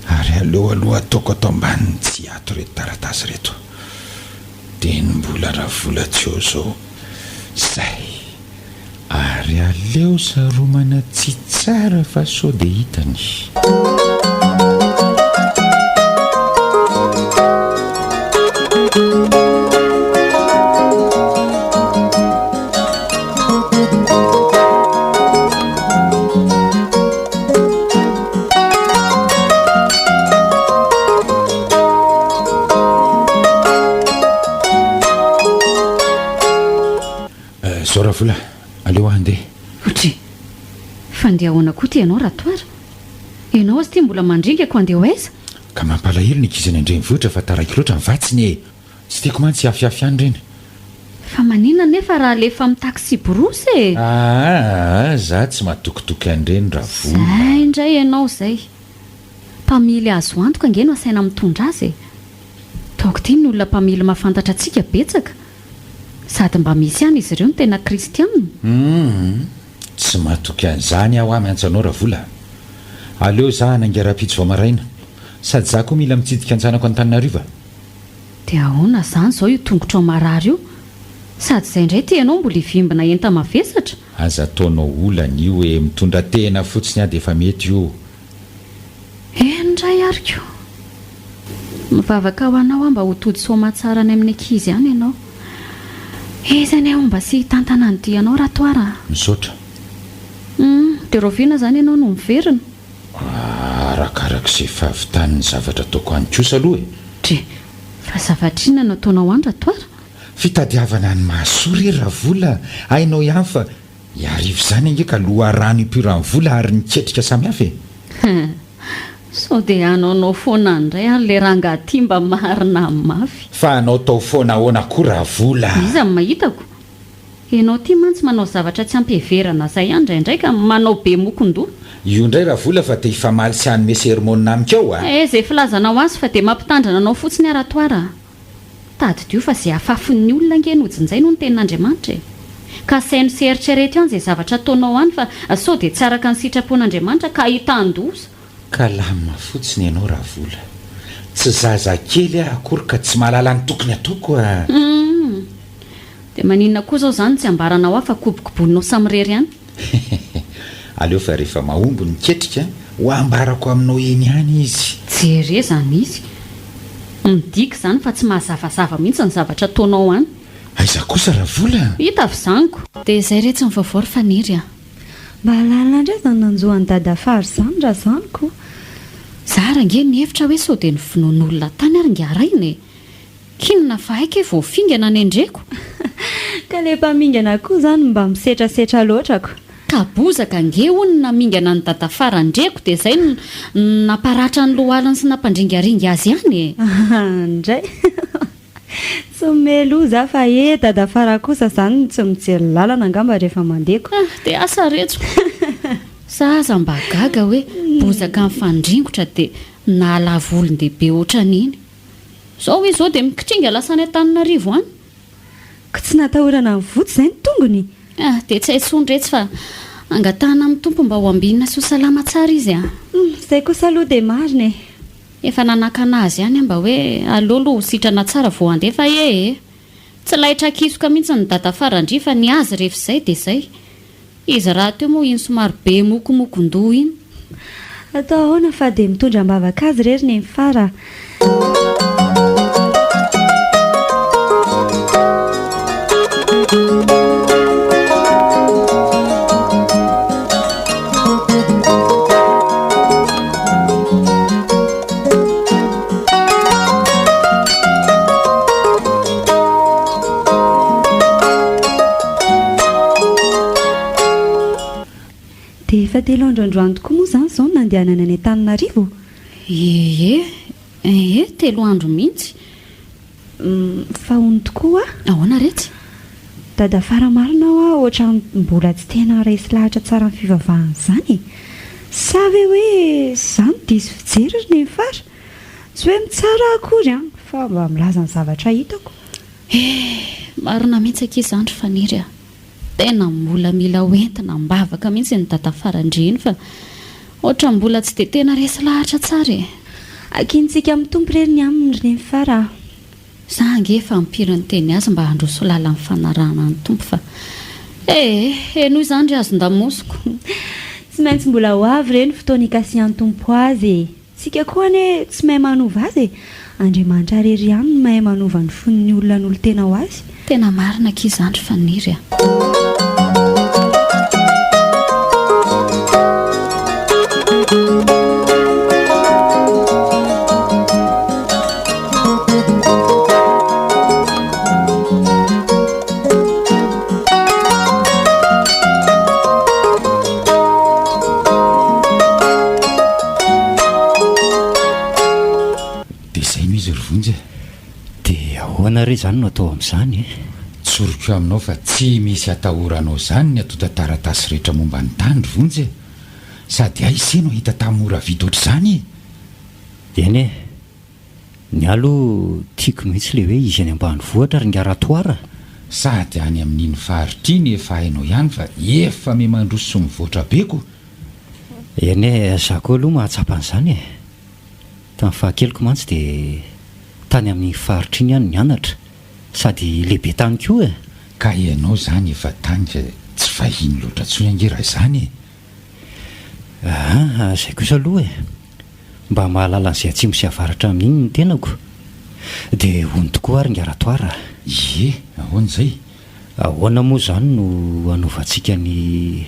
Ary aleo aloha ataoko ato ambaniny tsy ato reto taratasy reto. Dia ny mbola raha vola tsy eo zao zay. Ary aleo saromana tsy tsara fa sao dia hitany. Zora vola, aleo handeha. Otry, fandehahoana koa ty ianao ratoara. Ianao azy ty mbola mandringako andeha ho aiza? Ka mampalahelo ny akizany andrenivohitra fa taraiky loatra ny vatsiny e. Tsy tiako mantsy afiafihany reny. Fa maninona nefa raha lefa mitaksy borosy e? Za tsy mahatokotoky an'ireny raha vola. Zay indray ianao zay. Mpamily azo antoka angeno asaina mitondra azy e. Taoko ty ny olona mpamily mahafantatra antsika betsaka. Sady mba misy ihany izy ireo ny tena kristianina. Tsy mahatoky an'izany aho miantsanao raha vola. Aleo za hanangara-pitsy vao maraina. Sady za koa mila mitsidika antsanako Antananarivo. Dia ahoana zany zao io tongotra ao marary io? Sady izay indray ty ianao mbola hivimbina enta mavesatra. Aza ataonao olana io hoe mitondra tena fotsiny aho dia efa mety io. Ndray ariko. Mivavaka ho anao aho mba ho tody soma tsara any amin'ny ankizy ihany ianao. Izany aho mba sy tantana ny dianao ratoara. Misaotra. Dia roviana zany ianao no miverina. Arakarak'izay fahavitan'ny zavatra ataoko any kosa aloha e. Dre, fa zavatrina nataonao any ratoara? Fitadiavana ny mahasory raha vola. Hainao ihany fa iarivo zany ange ka loha rano ipirany vola ary niketrika samihafa e. Sao dia anaonao foana indray ary le rangahy mba marina mafy. Fa anao tao foana ahoana koa raha vola. Iza ny mahitako. Ianao ty mantsy manao zavatra tsy ampiheverana zay ihany indraindray ka manao be mokon-doha. Io indray raha vola fa dia ifamaly sy hanome sermonina amikao a. Izay filazanao azy fa dia mampitandrina anao fotsiny aratoara. Tadidio fa izay hafafin'ny olona ange nojinjay no ny tenin'Andriamanitra e. Ka saino seritrereto ihany izay zavatra ataonao any fa sao dia tsy araka ny sitrapon'Andriamanitra ka hitan-doza. Ka lamina fotsiny ianao raha vola. Tsy zaza kely akory ka tsy mahalala ny tokony ataoko a. Dia maninona koa zao zany tsy ambaranao aho fa kobokoboninao samirery ihany. Aleo fa rehefa mahomby niketrika ho ambarako aminao eny ihany izy. Jere zany izy. Midika zany fa tsy mahazavazava mihitsy ny zavatra ataonao any. Aiza kosa raha vola? Hita avy zaniko. Dia izay rehetra ny vaovao ry faniry a. mba lalina indray zany nanjoan'ny dadafary zany raha zaniko. Zara nge nihevitra hoe sao dia ny finoan'olona tany ary ngarainy e. Kinona fa haika vao fingana ny endreko. Ka le mpamingana koa zany mba misetrasetra loatrako. Ka bozaka nge onina mingana ny dadafara ndreko dia izay naparatra ny lohaliny sy nampandringaringa azy ihany e. Indray tsy melo za fa dadafara kosa zany tsy mijery lalana angamba rehefa mandeko. Dia asa retsoko. Zaza mba gaga hoe bozaka mifandringotra dia nahalavolon-dehibe ohatran'iny. Zao izao dia mikitringa lasany Antananarivo any. Ka tsy natahorana ny voto izay ny tongony. Dia tsy haitsondretsy fa angatahana amin'ny tompo mba ho ambinina sy ho salama tsara izy a. Izay kosa aloha dia marina e. Efa nanakana azy ihany mba hoe alolo sitrana tsara vao andefa tsy lahitra kisoka mihitsy ny dadafara ndry fa ny azy rehefa izay dia izay. Izy raha teo moa iny somary be mokomokon-doha iny. Atao ahoana fa dia mitondra mbavaka azy rery ny fara. Dia efa telo androandroany tokoa moa izany izao no nandehanana any Antananarivo. Telo andro mihitsy. Fahony tokoa. Ahoana retsy? Dadafara marina aho ohatra mbola tsy tena raisy lahatra tsara ny fivavahana izany. Sa ve hoe izany diso fijery ny fara? Tsy hoe mitsara akory fa mba milaza ny zavatra hitako. Marina mihitsy ankizy andro faniry a. Tena mbola mila hoentina mbavaka mihitsy ny dadafara indriny fa ohatra mbola tsy dia tena resy lahatra tsara e. Akintsika amin'ny tompo rery ny aminy ny fara. Za nge fa mipiriny teny azy mba handroso lala amin'ny fanarahana ny tompo fa noho izany ry azon-damosiko. Tsy maintsy mbola ho avy reny fotoana ikasihan'ny tompo azy. Tsika koa ane tsy mahay manova azy. Andriamanitra rery ihany no mahay manova ny fon'ny olona n'olo tena ho azy. Tena marina ankizy andro faniry a. Re zany no atao amin'izany tsoroko aminao fa tsy misy atahoranao zany ny atota taratasy rehetra momba ny tandro vonjy sady aiseno hita tamora vita ohatr'izany eny ny alo tiako mihitsy le hoe izy any ambanivohitra ry ngaratoara sady any amin'iny faritriny efa hainao ihany fa efa me mandroso sy mivoatra beko eny za koa aloha mahatsapan'izany tamin'ny fahakeloko mantsy dia tany amin'ny faritriny ihany nianatra sady lehibe tany koa ka ianao zany efa tany fa tsy fahiny loatra tsoy angera izany zay kosa aloha mba mahalala an'izay atsimo sy avaratra amin'iny ny tenako dia hony tokoa ary ngaratoara ahoan'izay ahoana moa zany no hanaovantsika ny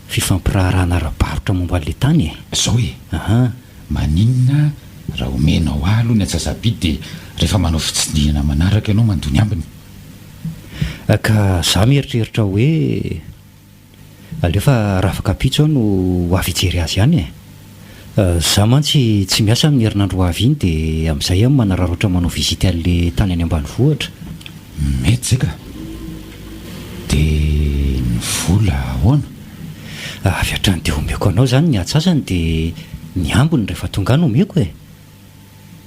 fifampirarahana ara-barotra momba an'le tany zao maninona raha omenao alo ny atsasabidy dia rehefa manao fitsidihana manaraka ianao mandony ambiny ka za mieritreritra hoe alefa rafaka pitso aho no avijery azy ihany za mantsy tsy miasa amin'ny herinandro avy iny dia amin'izay aho manararoatra manao vizity an'le tany any ambanivohitra mety zay ka dia ny vola ahoana avy hatrany dia omeko anao zany ny atsasany dia ny ambony rehefa tonga no omeko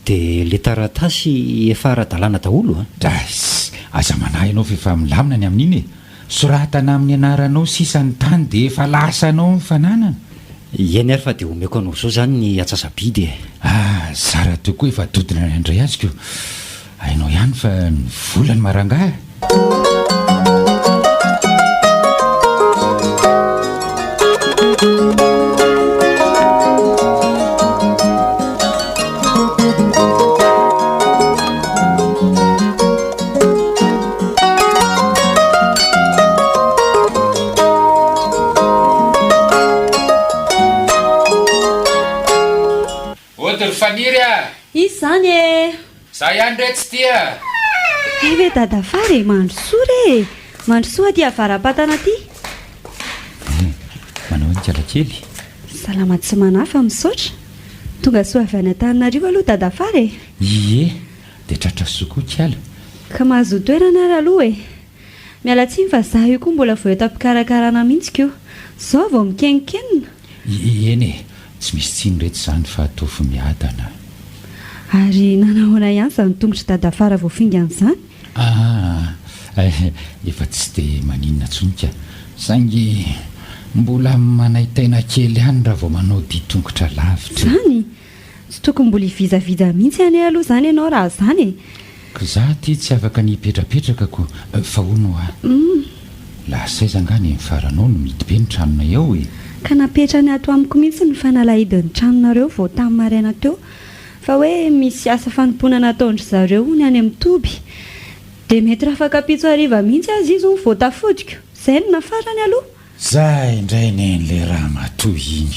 dia le taratasy efa ara-dalàna daholo aza manahy ianao fa efa milamina ny amin'iny soratana amin'ny anaranao sisany tany dia efa lasanao mifananana eny ary fa dia omeko anao zao zany ny atsasabidy zara teo koa efa dodina ny andray aziko hainao ihany fa ny volany marangah faniry a izy zany e za ihany re tsy tia ve dadafary mandrosoa re mandrosoa ty avarapatana ty manao ny kiala kely salama tsy manafa misaotra tonga soa avy any an-tananarivo aloha dadafary ie dia tratra sokoa kiala ka mahazo toerana ary aloha e miala tsiny fa za io koa mbola vo etam-pikarakarana mihitsy keo zao vao mikenikenina eny e tsy misy tsiny rehetra izany fa atofo miadana ary nanahoana ihany zany tongotra dadafara voafingan'izany efa tsy dia maninona tsonika saingy mbola manaitaina kely ihany raha vao manao dia tongotra lavitra zany tsy tokony mbola hivizaviza mihitsy any aloha zany ianao raha zany e ka za ty tsy afaka nipetrapetraka ko fa hono a lasaizangany mifaranao no mity be ny tranonay ao e ka napetra ny ato amiko mihitsy ny fanalahidin'ny tranonareo vao tamin'ny maraina teo fa hoe misy asa fanompona nataondry zareo ny any amin'ny toby dia mety raha afakapitso hariva mihitsy azy izy ny voatafodiko izay no nafarany aloha za indray nen'lay raha matoy iny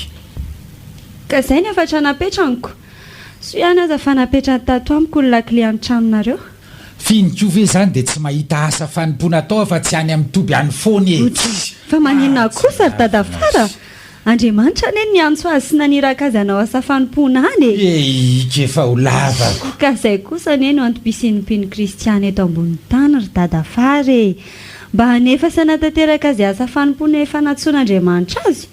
ka izay ny afatra napetraniko so ihany aza fa napetrany tato amiko ny lakile amin'ny tranonareo finikove zany dia tsy mahita asa fanompona atao fa tsy any amin'ny toby any foany e fa maninona kosa ry dadafara andriamanitra ne ny antso azy sy naniraka azy anao asa fanompona any e ika efa ho lavako ka izay kosa ne no antopisian'ny mpino kristiany eto ambonin'ny tany ry dadafary mba hanefa sy hanatanteraka azy asa fanompona efa natsoan'andriamanitra azy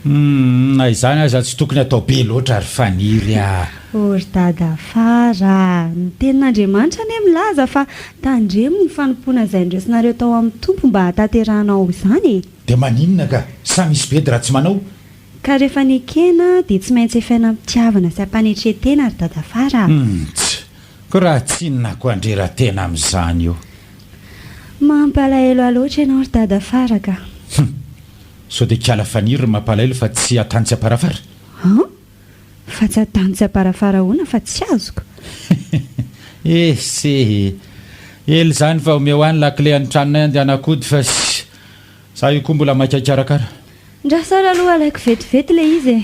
na izany aza tsy tokony atao be loatra ry faniry a ry dadafara ny tenin'andriamanitra ne milaza fa tandremo ny fanompona izay ndresinareo tao amin'ny tompo mba hataterahanao izany e dia maninona ka sa misy bedy raha tsy manao ka rehefa nikena dia tsy maintsy efaina mpitiavana sy ampanetretena ry dadafara tsy ko raha tsinona ko andrera-tena amin'izany eo mampalahelo aloatra ianao ry dadafara ka sao dia kiala faniry mampalahelo fa tsy atany tsy aparafara fa tsy atany tsy aparafara hoana fa tsy azoko se ely zany fa omeo any lakile any tranonay andehanakody fa za io koa mbola maikaikarakara ndrasara aloha alaiko vetivety le izy e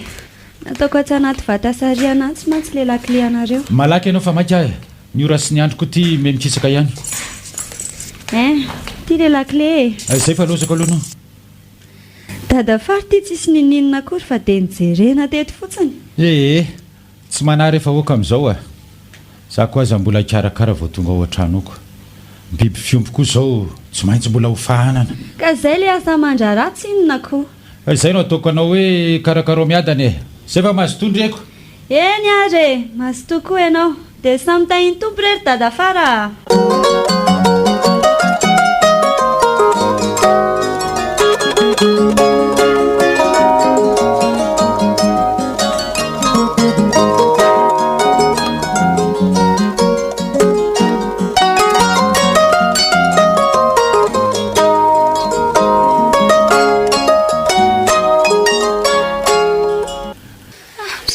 nataoko atsy anaty vatasariana tsy mantsy le lakile anareo malaky ianao fa maika ny ora sy ny androko ty me mikisaka ihany ty le lakile zay fa lozako aloha nao dadafary ty tsisy nininona akory fa dia nijerena teto fotsiny tsy manary efa oaka amin'izao a za koa aza mbola hikarakara vao tonga ao an-tranoko biby fiompo koa izao tsy maintsy mbola ho fahanana ka izay le asa mandrara tsy inona koa izay no ataoko anao hoe karakaro miadana e zay fa mahazotondry eko eny ary mazo tokoa ianao dia samy tahiny tompo rery dadafara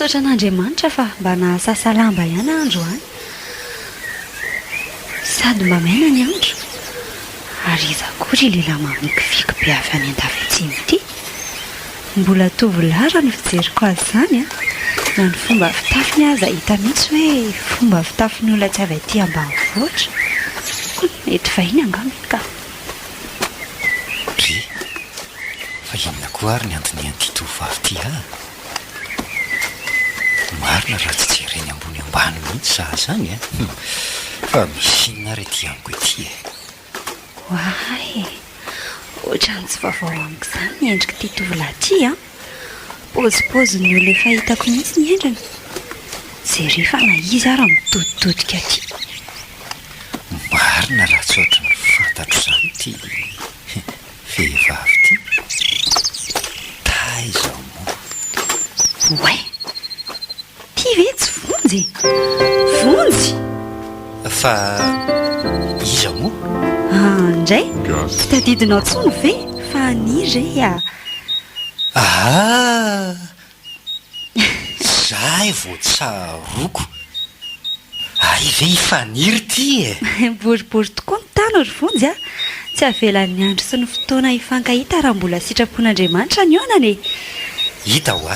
misaotra an'andriamanitra fa mba nahasasalamba ihany andro any sady mba maina ny andro ary iza kory lehilahy mamikiviky be avy any an-davitsiny ity mbola tovolahy ny fijeriko azy zany na ny fomba fitafiny aza hita mihitsy hoe fomba fitafiny olona tsy avy aty ambanivohitra mety vahiny angaminy ka ry fa inona koa ary ny antony an'ity tovovavy ty marina raha tsy jereny ambony ambany mihitsy za zany fa misy inona re ty amiko ety Why? Ohatrany tsy vaovao amiko izany ny endrika ity tovolahy ity pôzipôziny olona efa hitako mihitsy ny endriny jery fa na izy ary mitoditodika aty marina raha tsy ohatra ny fantatro izany ty vehivavy ty taizao moa oe ty ve tsy vonjy vonjy fa iza moa indray tsy tadidinao tsony ve fa aniry e zay vo tsaroko ay ve hifaniry ty boribory tokoa ny tany ry vonjy tsy avelan'ny andro sy ny fotoana hifankahita raha mbola sitrapon'andriamanitra ny onany hita ho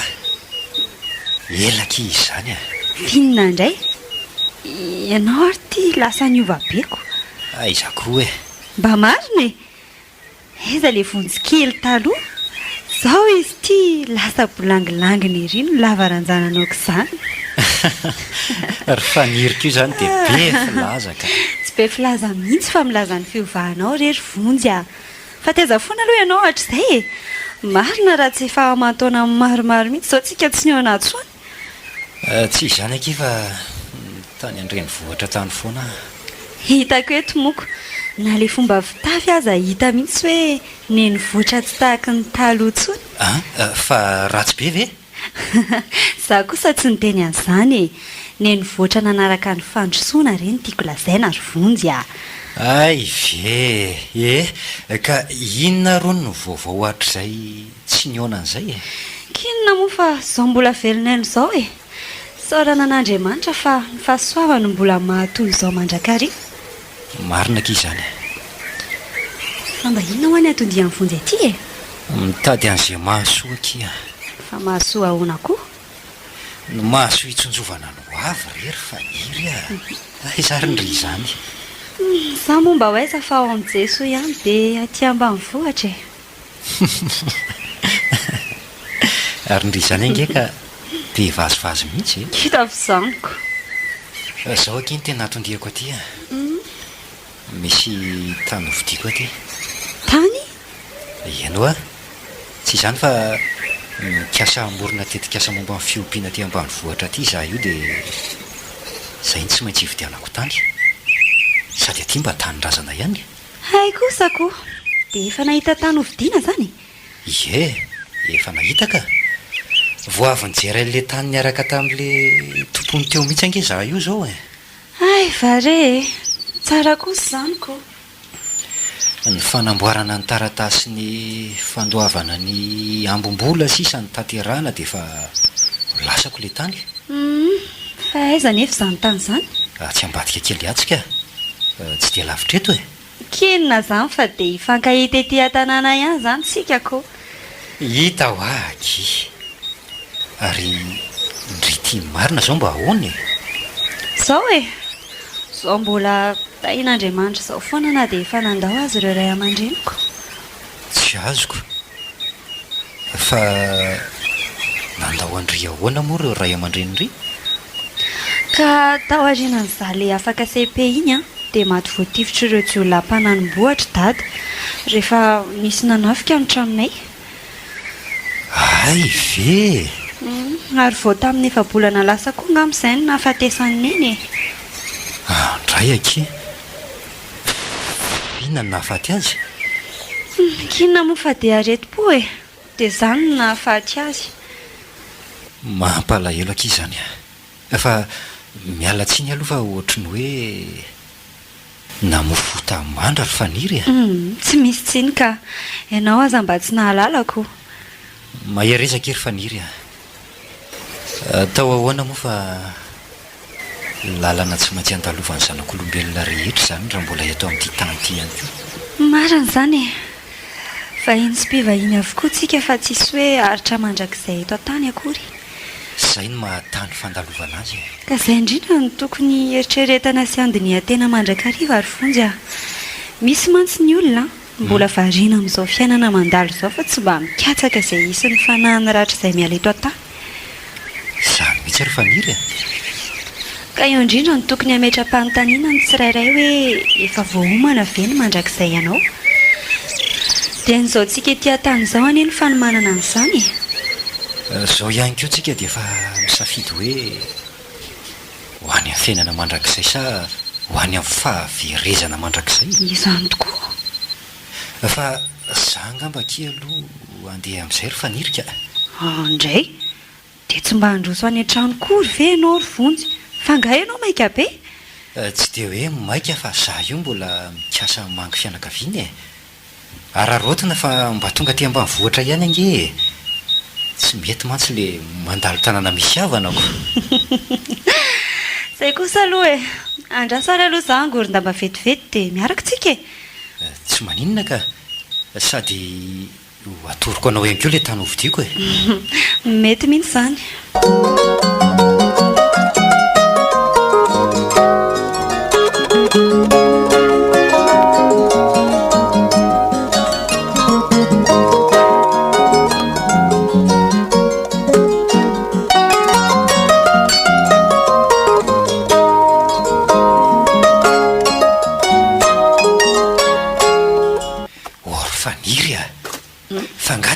elaky izy zany Finina indray ianao ary ty lasa niovabeko aizako hoe mba marina e eza le vonjikely taloha zao izy ty lasa bolangilanginy ery no lavaranjananaoko izany ry faniriko io zany dia be filaza ka tsy be filaza mihitsy fa milaza ny fiovahanao rery vonjy a fa teza foana aloha ianao hatr'izay e marina raha tsy efa mantaona maromaro mihitsy zao tsika tsy ny ao anaty soany tsy izany aky fa tany andreny vohatra tany foana hitako eto moko na le fomba fitafy aza hita mihitsy hoe neny voatra tsy tahaka ny taloha tsony fa ratsy be ve za kosa tsy niteny an'izany e neny voatra nanaraka ny fandrosoana reny tiako lazaina ry vonjy a ay ve ka inona ro no vaovao ohatr'izay tsy niona an'izay e kinona moa fa zao mbola veloneno zao e saorana an'Andriamanitra fa ny fahasoavany mbola mahatoy izao mandrakary marina ky izany fa mba inona ho any atondian'ny vonjy aty e mitady an'izay mahasoa kia fa mahasoa ahoana koa no mahasoa itsonjovana no avy rery fa iry izary ndry izany za moa mba ho aiza fa ao amin'i Jesoa ihany dia aty ambanivohitra e ary ndry izany ange ka be vazivazy mihitsy e hita fizaniko zaho aky ny tena atondiako aty misy tany novidiako aty tany iano a tsy izany fa mikasa morona tetikasa momba ny fiompiana aty ambanivohitra aty za io dia zay ny tsy maintsy hividianako tany sady aty mba tanyrazana ihany hay kosako dia efa nahita tany hovidiana zany efa nahita ka vo avy nijery an'le tany niaraka tamin'le tompony teo mihitsy ange za io zao e ay vare tsara kosa zanyko ny fanamboarana ny taratasy ny fandoavana ny ambom-bola sisa ny tanterahana dia efa lasako le tany fa aiza nefa zany tany zany tsy ambadika kely atsika tsy dia lavitra eto e kinona zany fa dia hifankahita ety an-tanàna ihany zany sika ko hita ho aky ary ndry tia marina zao mba ahoany zao e zao mbola tahin'Andriamanitra zao foana na dia efa nandao azy ireo ray aman-dreniko tsy azoko fa nandao andry ahoana moa ireo ray aman-dreny ry ka tao aorianan'iza le afaka CP iny a dia maty voatifitra ireo jiolona mpananim-bohatra dada rehefa misy nanafika ny tranonay ay ve ary vao tamin'ny efa-bolana lasa koa ngam'izay no nahafatesany neny e andray aky inona no nahafaty azy kinona moa fa dia areti-po e dia zany no nahafaty azy mampalahelo aky izany fa miala tsiny aloha fa ohatrany hoe namofota mandra ry faniry tsy misy tsiny ka ianao aza mba tsy nahalalako maherezaka ry faniry tao ahoana moa fa lalana tsy maintsy andalovan'ny zanak'olombelona rehetra zany raha mbola eto amin'ity tany ity ihany koa marina zany e vahiny sy mpivahiny avokoa tsika fa tsisy hoe aritra mandrakizay eto an-tany akory zay no mahatany fandalovana azy ka izay indrindra no tokony eritreretana sy andiny tena mandrakariva ary fonjy a misy mantsy ny olona mbola variana amin'izao fiainana mandalo izao fa tsy mba mikatsaka izay isin'ny fanahany ratra izay miala eto an-tany zany mihitsy ry faniry ka eo indrindra no tokony hametra-panontaniana ny tsirairay hoe efa voahomana ve ny mandrakizay ianao dia n'izao tsika ety an-tany izao anie ny fanomanana an'izany zao ihany koa tsika dia efa misafidy hoe ho any amin'ny fiainana mandrakizay sa ho any amin'ny fahaverezana mandrakizay izany tokoa fa za ngamba ki aloha andeha amin'izay ry fanirika indray dia tsy mba handroso any an-trano kory ve ianao ry vonjy fa nga ianao maika be tsy dia hoe maika fa za io mbola mikasa mangy fianakaviana e ararotina fa mba tonga aty ambanivohitra ihany ange tsy mety mantsy le mandalo tanàna misy havanako izay kosa aloha e andrasary aloha za angory nda mba vetivety dia miaraka tsika e tsy maninona ka sady atoroko anao ihany koa le tany hovidiako e mety mihitsy zany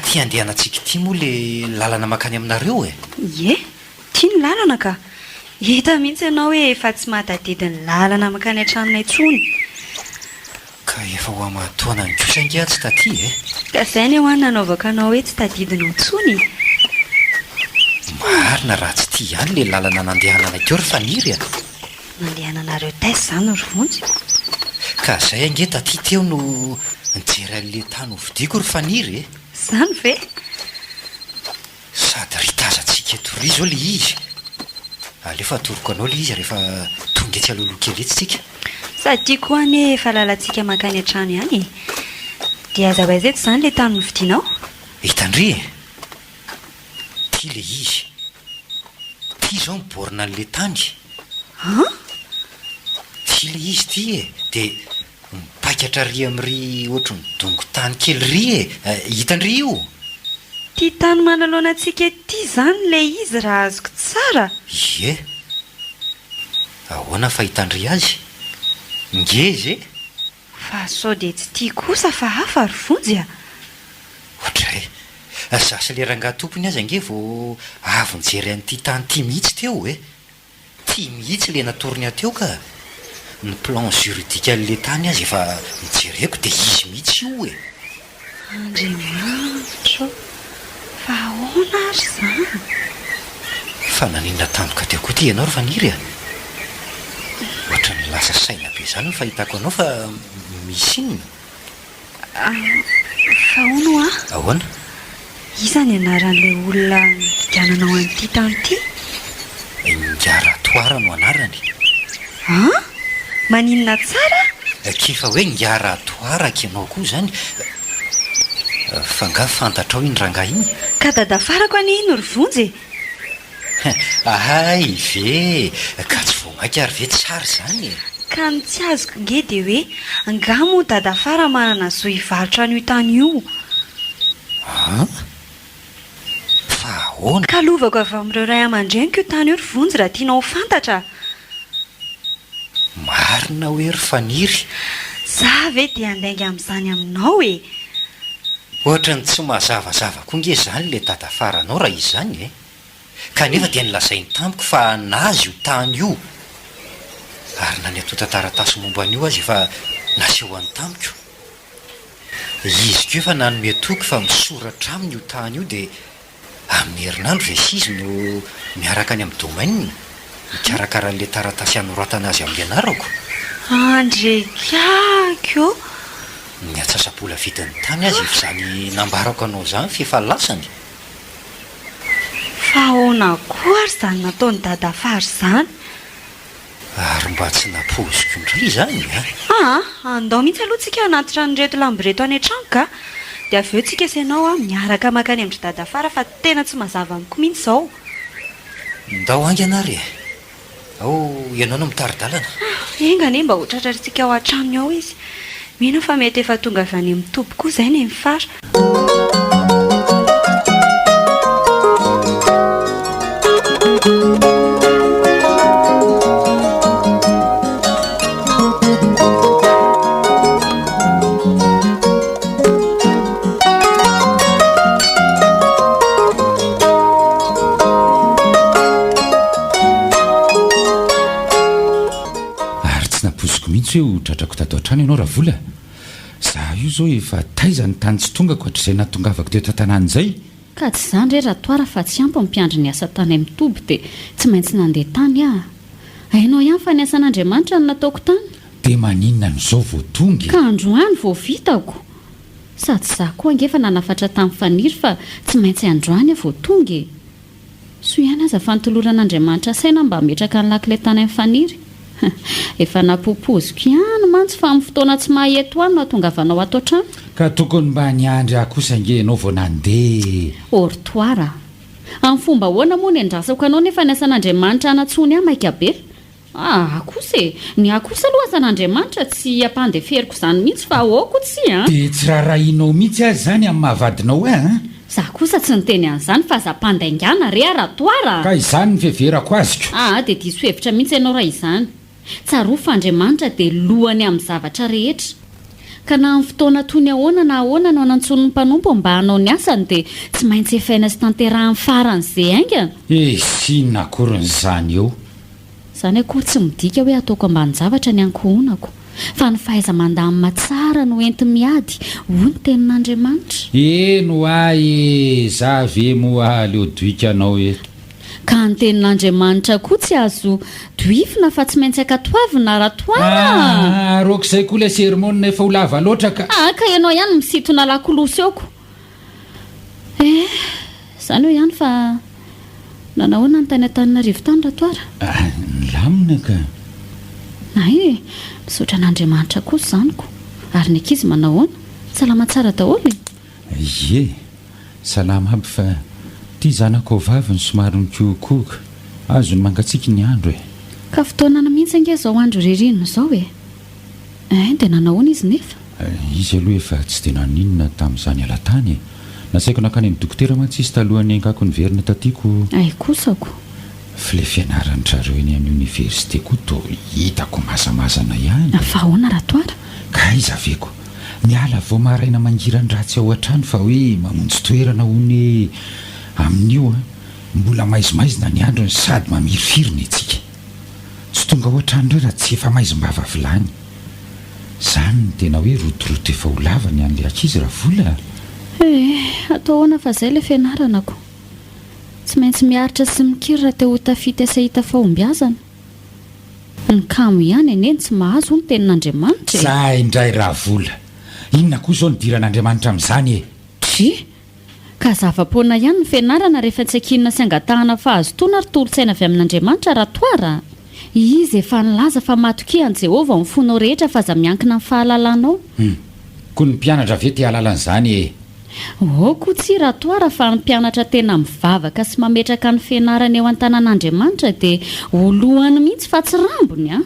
tia andehanantsika tia moa le lalana makany aminareo e. Ie, tia ny lalana ka. Hita mihitsy ianao hoe efa tsy mahatadidiny lalana makany an-tranonay intsony. Ka efa ho amatoana ny kosangia tsy taty e. Ka izay ny eo any nanaovaka anao hoe tsy tadidinao intsony. Marina raha tsy tia ihany le lalana nandehanana teo ry faniry a. Nandehananareo taisy izany ry vonjy. Ka izay ange taty teo no nijery an'le tany hovidiako ry faniry e. Izany ve? Sady ritazantsika eto ry zao le izy. Alefa atoroko anao le izy rehefa tonga etsy aloloha kely etsitsika. Sady tia koa ane efa lalantsika makany an-trano ihany. Dia aza ho aiza eto izany le tany novidianao? Hitandry e. Tia le izy. Tia zao miborina an'le tany. Han? Tia le izy ty e. Dia mipaikatra ry amin'ry ohatry ny dongo tany kely ry e. Hitandry io. Tia tany manoloana antsika ety izany le izy raha azoko tsara. Ie. Ahoana fahitandry azy? Ngeza e. Fa sao dia tsy tia kosa fa hafa ry vonjy a. Ohatra e. Zasa le rangaha tompony azy ange vao avy nijery an'ity tany tia mihitsy teo e. Tia mihitsy le natorony ateo ka ny plan juridikan'le tany azy efa nijereko dia izy mihitsy io e. Andriamanitra, fa ahoana ary izany? Fa naninona tampoka teo koa ty ianao ry faniry a. Ohatra ny lasa saina be izany ny fahitako anao fa misy inona. Fa hono a? Ahoana? Iza ny anaran'ilay olona nigananao an'ity tany ity? Ngaratoara no anarany. Han? Maninona tsara? Kefa hoe ngaratoara kenao koa zany. Fa nga fantatrao iny rangaha iny. Ka dadafarako any ino ry vonjy? Ay ve, ka tsy voamaika ary ve tsara zany e. Ka ny tsy azoko nge dia hoe angamo dadafara manana zo hivarotra an'io tany io. Fa ahoana? Ka lovako avy amin'ireo ray aman-dreniko io tany io ry vonjy raha tianao fantatra. Marina hoe ry faniry. Za ve dia andainga amin'izany aminao e. Ohatra ny tsy mahazavazava koa nge zany le dadafaranao raha izy zany e. Kanefa dia nilazainy tampoka fa nazy io tany io. Ary na ny ato tantaratasy momba an'io azy efa naseho any tamiko. Izy ko efa nanome toky fa misoratra aminy io tany io dia amin'ny herinandro ve sizy no miaraka any amin'ny domaine mikarakara an'le taratasy anoratana azy amin'ny anarako. Andrekako. Ny atsasabola vidin'ny tany azy efa izany nambarako anao izany fefa lasany. Fa ahoana koa ary izany nataony dadafary izany? Ary mba tsy napoziko indray izany a. Andao mihitsy aloha tsika anaty ranoreto lamboreto any an-trano ka. Dia avy eo tsika ianao a miaraka makany amin'ny dadafara fa tena tsy mazava amiko mihitsy izao. Ndao angy anary e. Ao ianao no mitaridalana. Engane mba hotratratritsika ao an-tranony ao izy. Mino fa mety efa tonga avy any amin'ny tompoko koa izay ny mifara. Mihitsy hoe tratrako tato an-trano ianao raha vola. Za io zao efa taizany tany tsy tongako hatr'izay nahatongavako teo tantanany izay. Ka tsy izany re ratoara fa tsy ampy mpiandry ny asa tany amin'ny toby dia tsy maintsy nandeha tany ah. Hainao ihany fa ny asan'Andriamanitra no nataoko tany. Dia maninona n'izao vao tonga? Ka androany vao vitako. Sady za koa angefa nanafatra tamin'ny faniry fa tsy maintsy androany vao tonga. So ihany aza fantoloran'Andriamanitra saina mba metraka ny lakile tany amin'ny faniry. Efa napopoziko ihany mantsy fa amin'ny fotoana tsy maheto any no atongavanao ato an-trano. Ka tokony mba niandry aho kosa ange ianao vao nandeha. Ortoara. Amin'ny fomba ahoana moa ny andrasako anao nefa ny asan'Andriamanitra anatsony ahy maika be. Kosa e, ny ahy kosa aloha asan'Andriamanitra tsy ampandeferiko izany mihitsy fa aoko tsy a. Dia tsy raharahinao mihitsy azy zany amin'ny mahavadinao a. Za kosa tsy niteny an'izany fa za mpandaingana re aratoara. Ka izany ny fiheverako aziko. Dia diso hevitra mihitsy ianao raha izany. Tsaroa fa Andriamanitra dia lohany amin'ny zavatra rehetra. ka na amin'ny fotoana tony ahoana na ahoana no anantson'ny mpanompo mba hanao ny asany dia tsy maintsy efaina sy tanterahany faran'izay aingana sinona akorin'izany eo izany akory tsy midika hoe ataoko ambany zavatra ny ankohonako fa ny fahaiza mandamy matsara no enti miady hoy ny tenin'Andriamanitra eno ay za ve moa leo doikanao eto ka ny tenin'Andriamanitra koa tsy azo doifina fa tsy maintsy akatoavina ratoara roko izay koa ilay sermonina efa ho lava loatra ka ka ianao ihany misitona lakolosy eoko izany eo ihany fa nanahoana ny tany an-taninarivo tany ratoara lamina ka misaotra an'Andriamanitra koa izanyko ary ny ankizy manahoana salama tsara daholo ie salama aby fa tia zanako ao vaviny somary mikokoka azony mangatsiaka ny andro ka fotoanana mihitsy ange zao andro ririnina izao dia nanahoana izy nefa izy aloha efa tsy dia naninona tamin'izany alatany nasaiko nakany amin'ny dokotera mantsisy talohany angako ny verina tatiako ay kosako file fianaran'trareo eny amin'ny oniversité koa to hitako mazamazana ihany fa ahoana ratoara ka izy aveko miala vao maraina mangirany ratsy ao an-trano fa hoe mamonjy toerana hony amin'io mbola maizimaizina ny androny sady mamirifirina itsika tsy tonga ao an-trano reo raha tsy efa maizimbava vilany izany ny tena hoe rotoroto efa ho lavany an'le ankizy raha vola atao ahoana fa izay ilay fianaranako tsy maintsy miaritra sy mikirira teo ho tafity asa hita fahombiazana ny kamo ihany eneny tsy mahazo ny tenin'Andriamanitra za indray raha vola inona koa izao nidiran'Andriamanitra amin'izany ka zava-poana ihany ny fianarana rehefa tsy akinona sy angatahana fahazotoana ary tolo-tsaina avy amin'Andriamanitra ratoara izy efa nilaza fa matokian' Jehovah amin'ny fonao rehetra fa aza miankina amin'ny fahalalanao koa ny mpianatra ve te halalan'izany koa tsy ratoara fa ny mpianatra tena mivavaka sy mametraka ny fianarana eo an-tanan'Andriamanitra dia olohany mihitsy fa tsy rambony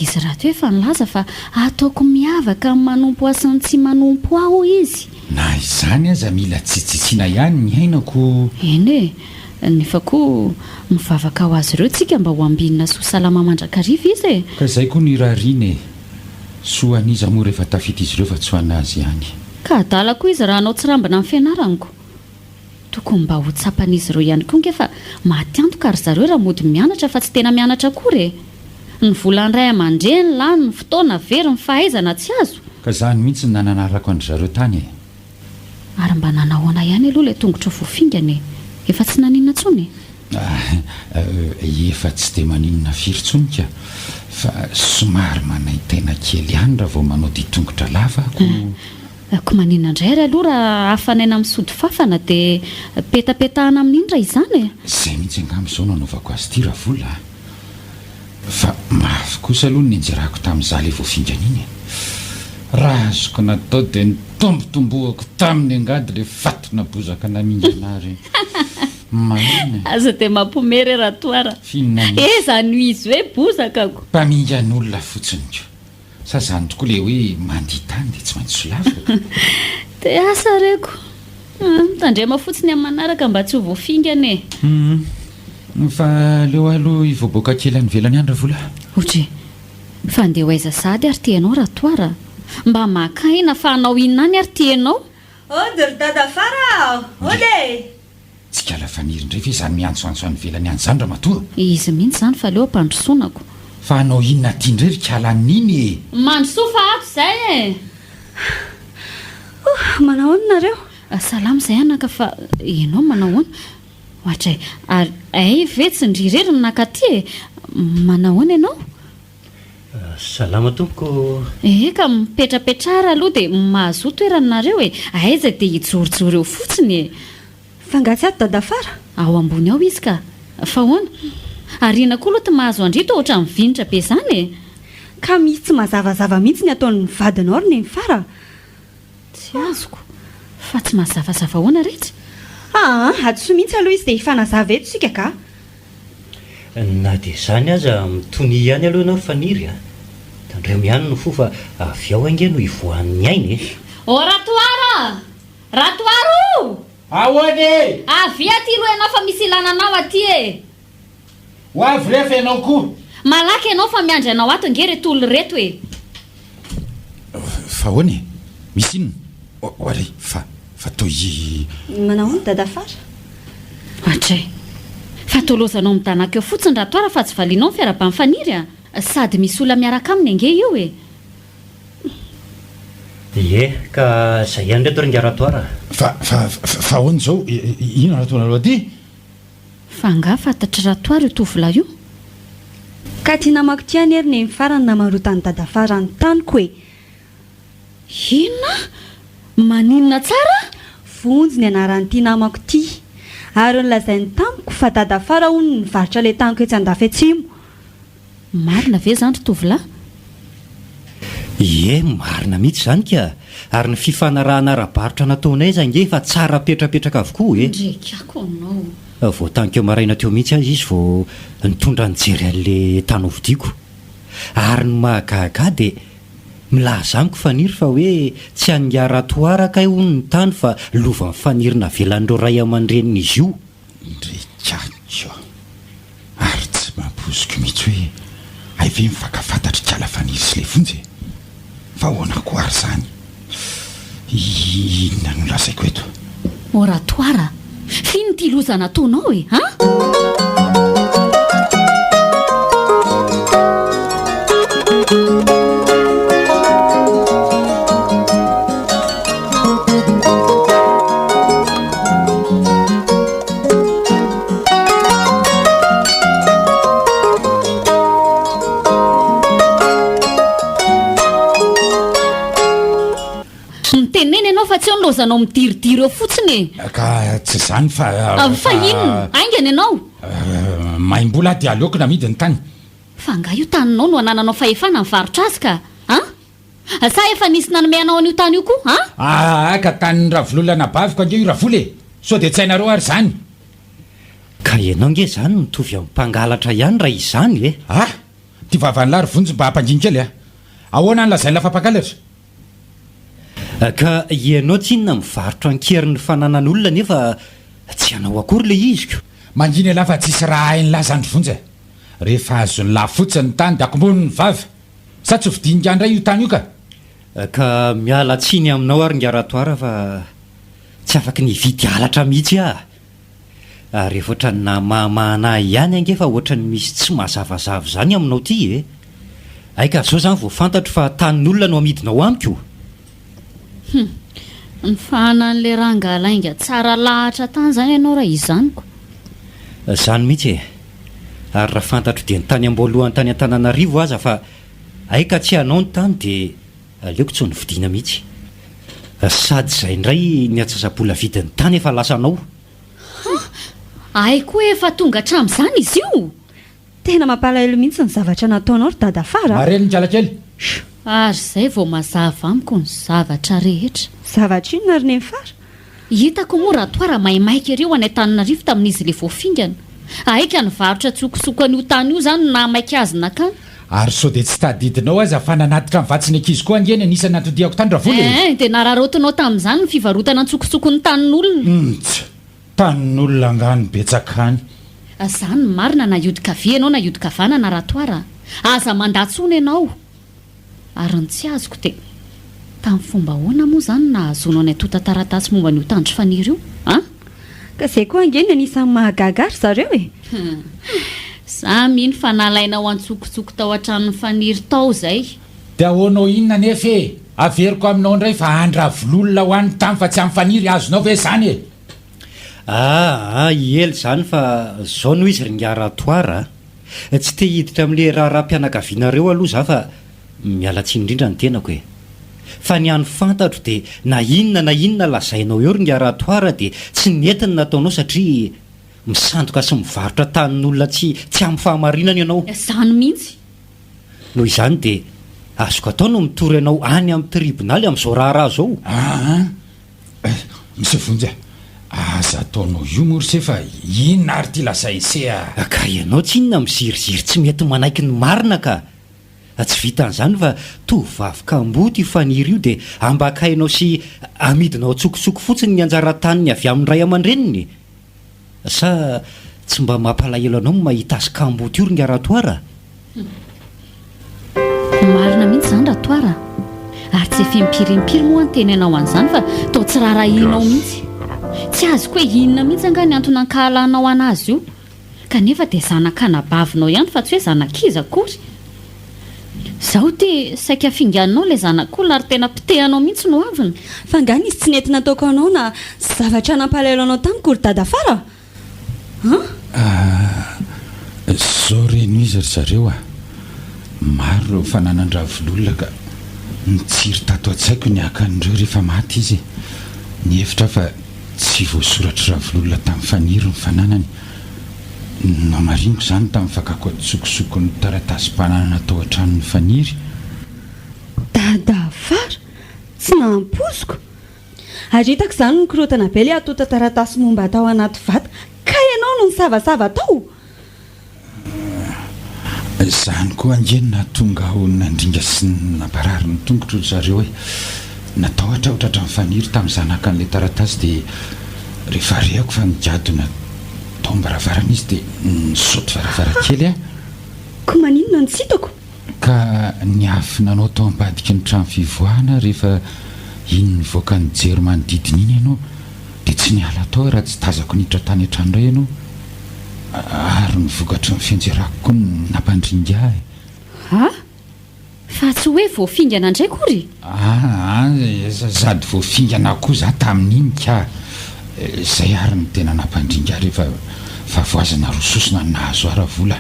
izy raha to efa nilaza fa ataoko miavaka amin'ny manompo asiny tsy manompo aho izy na izany aza mila tsitsitsiana ihany ny ainako nefa koa mivavaka ho azy ireo tsika mba ho ambinina sy ho salama mandrakariva izy ka izay koa ny rariny soa aniza moa rehefa tafita izy ireo fa tsy ho anazy ihany ka adala koa izy raha anao tsy rambina amin'ny fianaranako tokony mba ho tsapan'izy ireo ihany koa ngefa matiantoka ary zareo raha mody mianatra fa tsy tena mianatra kory ny volandray aman-dreny lany ny fotoana very ny fahaizana tsy azo ka izany mihitsy ny nananarako an-dry zareo tany ary mba nanahoana ihany aloha ilay tongotra voafingany efa tsy naninona tsony efa tsy dia maninona firitsonika fa somary manaitena kely ihany raha vao manao ditongotra lavako ko maninona indray ry aloha raha hafanaina amin'ny sody fafana dia petapetahana amin'indra izany izay mihitsy angamy izao nanaovako azy ity raha vola fa mafy kosa aloha ny enjerako tamin'izaho ilay voafingana iny raha azoko natao dia nitombotomboako taminy angady ilay fatona bozaka namingana marina aza dia mampomery ratoara zany izy hoe bozakako mpamingan'olona fotsiny ko sa zany tokoa ilay hoe mandihy tany dia tsy maintsy solavako dia asa reko mitandrema fotsiny amin'ny manaraka mba tsy ho voafingana fa leo aloha ivoaboaka kely any velany andra vola ohatra fa andeha ho aiza sady ary tianao ratoara mba makaina fa anao inona any ary tianao ody ry dada fara ody tsy kala faniry indray ve izany miantsoantso any velany any izany raha matoa izy mihitsy izany fa leo ampandrosonako fa anao inona tia indray ry kalan'iny mandrosoa fa ato izay manahoana nareo salama izay anaka fa ianao manahoana ohatra ay ve tsy ndrireriny nakaty manahoana ianao salama tompoko ka mipetrapetrara aloha dia mahazo toeranareo aiza dia hijorojoro eo fotsiny fangatsy ato dada fara ao ambony ao izy ka fa hoana ariana koa aloha ty mahazo andrito ohatra mivinitra be izany ka misy tsy mazavazava mihitsy ny ataon'ny mivadinao ry ny fara tsy azoko fa tsy mazavazava hoana rehetra adoso mihitsy aloha izy dia hifanazava eto sika ka na dia izany aza mitony ihany aloha ianao faniry tandremo ihany no fo fa avy ao ange no hivoan'ny ainy ratoara ratoaro ahoany avy aty ro ianao fa misy ilananao aty ho avy rehefa ianao koa malaky ianao fa miandry anao ato nge retolo reto fa fa hoany misy inona oary fa toy manao hony dada fara atray fa tolozanao mitanaka eo fotsiny raha toara fa tsy valianao ny fiara-pamifaniry a sady misy olona miaraka aminy ange io e ie ka zay ihany reto ringara-toara fa hoany zao ino raha tona aloha ty fa nga fantatry raha toara io tovola io ka tia namako tiany ery ny farany namarotany dada fara ny taniko e inona maninona tsara vonjy ny anaran'ny tia namako ty ary nylazainy tamiko fa dada fara hony nivarotra ilay taniko etsy andafy atsimo marina ve zany ry tovolahy ie marina mihitsy zany ka ary ny fifanarahana raha-barotra nataonay zange fa tsara petrapetraka avokoa e ndrekako anao voatanikeo maraina teo mihitsy azy izy vao nitondra nijery an'le tany hovidiako ary ny mahagaga dia milaza amiko faniry fa hoe tsy angara-toaraka hony ny tany fa lova mifanirina velan'ireo ray aman-drenina izy io ndrekako ary tsy mampoziko mihitsy hoe ayve mifakafantatra kala faniry sy le vonjy fa hoana ko ary zany inona no lazaiko eto oratoara fino ty lozana ataonao e a miteneny ianao fa tsy eo nilozanao midiridiry eo fotsiny ka tsy zany fa inona aingany ianao maimbola ady aleoko na midiny tany fa nga io taninao no anananao fahefana mivarotra azy ka a sa efa nisy nanomeanao an'io tany io koa a ka tanin'ny ravololana baviko ange io ravolo e so de tsainareo ary zany ka ianao nge zany mitovy amin'ny mpangalatra ihany raha izany e ty vavanylary vonjy mba hampandrinikely ahoana ny lazainy lafa mpangalatra ka ianao tsy inona mivarotra ankerin'ny fananan'olona nefa tsy anao akory le iziko manginy lafa tsisy raha hainy lazany vonjy rehefa azony la fotsiny ny tany de akomboniny vava sa tsy hovidinika ndray io tany io ka miala tsiny aminao ary ngara-toara fa tsy afaky nividy alatra mihitsy rehefa ohatra na mahamahanahy ihany ange fa ohatra ny misy tsy mahazavazavo zany aminao ty e aika zao zany vao fantatro fa tanin'olona no amidinao amiko ny fahanan'le rangalainga tsara lahatra tany zany ianao raha izanyko zany mihitsy e ary raha fantatro dia ny tany amboalohany tany an-tananarivo aza fa aika tsy hanao ny tany dia aleoko tsy ho nividiana mihitsy sady izay indray ny atsasabola vidin'ny tany efa lasanao aiko efa tonga hatramin'izany izy io tena mampalahelo mihitsy ny zavatra nataonao ry dada fara mareny nkalakely ary zay vao mazava amiko ny zavatra rehetra zavatra ino na ry ny fara hitako moa raha toara maimaika ireo any an-tananarivo tamin'izy le voafingana aika nivarotra tsokosoko an'io tany io zany na maika azy nakany ary so de tsy tadidinao azy afa nanatika mivatsiny ankizy koa angeny anisany natodiako tany ravolo dia nararotinao tamin'izany ny fivarotana ny tsokosoko ny tanin'olona tanin'olona angany betsakany zany marina na iodika ve ianao na iodika vanana raha toara aza mandatsona ianao ary ny tsy azoko dia tamin'ny fomba hoana moa zany na azonao ny atota-taratasy momba n'io tandro faniry io ka zay koa angeny anisan'ny mahagagary zareo e za mino fa nalainao antsokotsoko tao an-tranony faniry tao zay dia ahoanao inona nefa e averiko aminao indray fa andravololona ho an'ny tany fa tsy amin'ny faniry azonao ve zany e iely zany fa zao noho izy ringara-toara tsy te hiditra amin'le raha-pianakavianareo aloha za fa miala tsiny indrindra ny tenako e fa ny any fantatro dia na inona lazainao eo ringara-toara dia tsy netiny nataonao satria misandoka sy mivarotra tanin'olona tsy amin'ny fahamarinana ianao zany mihitsy noho izany dia azoko atao no mitory ianao any amin'ny tribonaly amin'izao raharaha zao misy vonjy aza ataonao io mory fa inona ary ty lazay se ka ianao tsy inona miziriziry tsy mety manaiky ny marina ka tsy vitan'izany fa tovavika mboty faniry io dia ambakainao sy amidinao tsokosoko fotsiny ny anjara taniny avy amin'ny ray aman-dreniny sa tsy mba mampalahelo anao mahita azy kamboty io ringara-toara marina mihitsy zany raha toara ary tsy efempirimpiry moa anteny ianao an'izany fa tao tsy raharahinao mihitsy tsy azoko hoe inona mihitsy anga ny antony ankahalanao anazy io kanefa dia zanakanabavinao ihany fa tsy hoe zanakiza akory zaho te saika finganao ilay zanak'olona ary tena pitehanao mihitsy no aviny fa ngany izy tsy nety nataoko anao na zavatra nampalelo anao tamiko ry dada fara zao reno izy ry zareo maro reo fananandravololona ka nitsiry tato an-tsaiko ny akan'ireo rehefa maty izy ny hevitra fa tsy voasoratra ravololona tamin'ny faniry ny fananany no mariniko izany tamin'ny fakako atsokosoko ny taratasym-pananana tao an-tranony faniry dada fara tsy nampoziko ary hitako izany ny korotana be ilay atota taratasy momba atao anaty vata ka ianao no nisavasava tao izany koa angenina tonga ho nandringa sy namparary ny tongotra ry zareo hoe natao hatraotratra ny faniry tamin'ny zanaka an'ilay taratasy dia rehefa rehako fa nigadona tao ambaravarana izy dia nisaoty varavarakely ko maninona ny tsitako ka niafinanao tao ambadiky ny trano fivoahana rehefa iny nivoaka ny jery manodidina iny ianao dia tsy niala tao raha tsy tazako niditra tany an-trano iray ianao ary nivokatra ny fianjerako koa nampandringa fa tsy hoe voafingana indray kory sady voafingana koa za tamin'iny ka izay ary ny tena nampandringa rehefa favoazana rososona nahazo aravola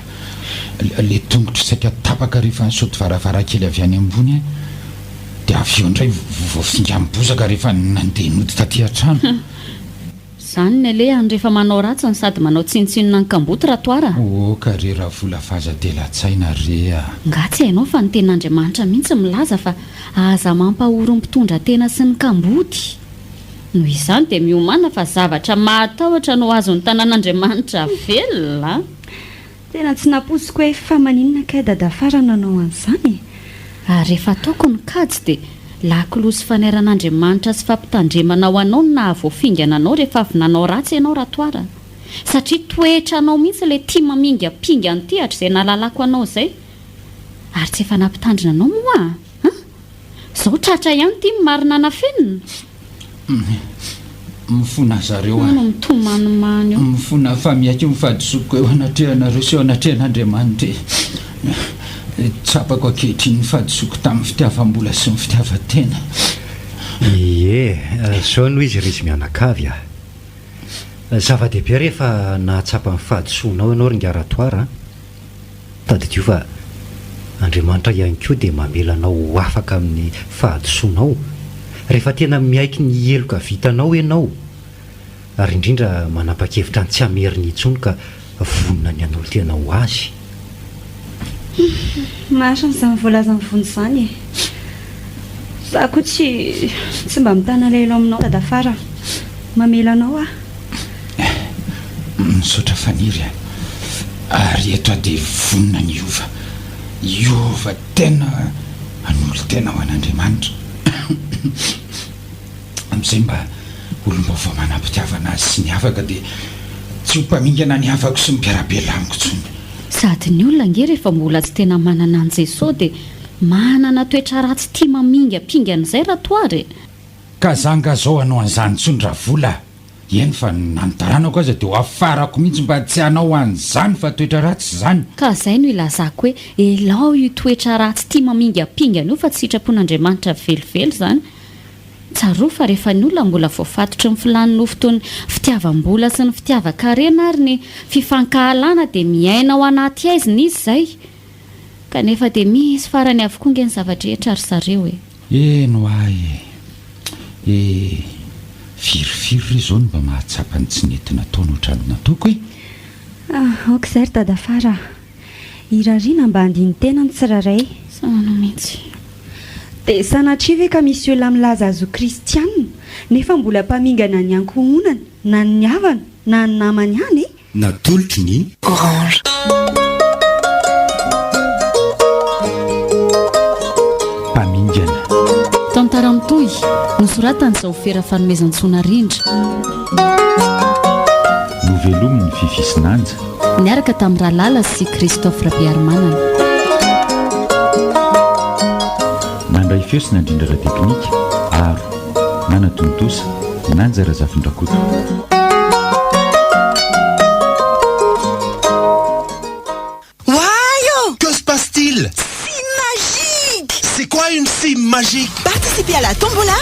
le tongotra saika tapaka rehefa nisaoty varavarakely avy any ambony dia avy eo indray voafinga mibozaka rehefa nandeha nody taty an-trano izany ny alehany rehefa manao ratsiny sady manao tsinotsinona ny kamboty ratoara ka re raha vola fahazadelatsaina re nga tsy hainao fa ny ten'andriamanitra mihitsy milaza fa aza mampahoro mpitondra tena sy ny kamboty noho izany dia miomana fa zavatra mahatahotra no azo ny tanàn'andriamanitra velona tena tsy napoziko hoe fa maninona ka dada fara nanao an'izany ary rehefa ataoko ny kajy dia lakolosy fanairan'andriamanitra sy fampitandremana ho anao na voafingana anao rehefa avy nanao ratsy ianao ratoara satria toetra anao mihitsy ilay tia maminga pinga nytehatra izay nalalako anao izay ary tsy efa nampitandrina anao moa izao tratra ihany tia marina nafenina mifona zareo no mitomanimany eo mifona fa miaiky mifadisoko eo anatrehanareo sy eo anatrehan'andriamanitra tsapako akehitriny fadisoko tamin'ny fitiavam-bola sy ny fitiavatena zao no izy rizy mianakavy zava-dehibe rehefa nahatsapa ny fahadisoanao ianao ringaratoara tadidio fa andriamanitra ihany koa dia mamelanao ho afaka amin'ny fahadisoanao rehefa tena miaiky ny eloka vitanao ianao ary indrindra manapa-kevitra ny tsy ameriny intsony ka vonina ny an'olo tena ho azy mahasa n'izany voalaza ny vony izany za koa tsy mba mitana lelo aminao dada fara mamelanao misaotra faniry ary eto dia vonina ny iova tena an'olo tena ho an'andriamanitra amin'izay mba olom-baovao manampitiavana azy sy ny afaka dia tsy ho mpamingana ny afako sy mipiarabela amiko tsony sady ny olona nge rehefa mbola tsy tena manana an' jesosy dia manana toetra ratsy tia maminga pingan'izay ratoary ka zanga zao anao an'izany tsony raha vola eny fa nanotaranako aza dia ho afarako mihitsy mba tsy hanao an'izany fa toetra ratsy izany ka izay no ilazako hoe elao io toetra ratsy tia maminga pingana io fa tsy sitrapon'andriamanitra velively izany tsaroa fa rehefa ny olona mbola voafatotry ny filany nofotony fitiavam-bola sy ny fitiavan-karena ary ny fifankahalana dia miaina ao anaty aiziny izy izay kanefa dia misy farany avokoa nge ny zavadrehetra ry zareo eno firifiry ry zao no mba mahatsapa ny tsy nety nataony ohatrany nataoko aoka izay ry dada fara irariana mba handiny tena ny tsiraray sanano mihitsy dia sanatriva ka misy olona milaza azo kristianina nefa mbola mpamingana ny ankohonana na ny havana na ny namany any natolotry ny Orange. mpamingana tantara mitoy nosoratan'izao fera fanomezan-tsona rindra novelomy ny fifisinanja niaraka tamin'ny rahalala sy Christophe Rabearmanana nandray feo sy nandrindrara teknika aro nanatontosa nanjara zafindrakoto. Que se passe-t-il? C'est magique! C'est quoi une cime magique? Participez à la tombola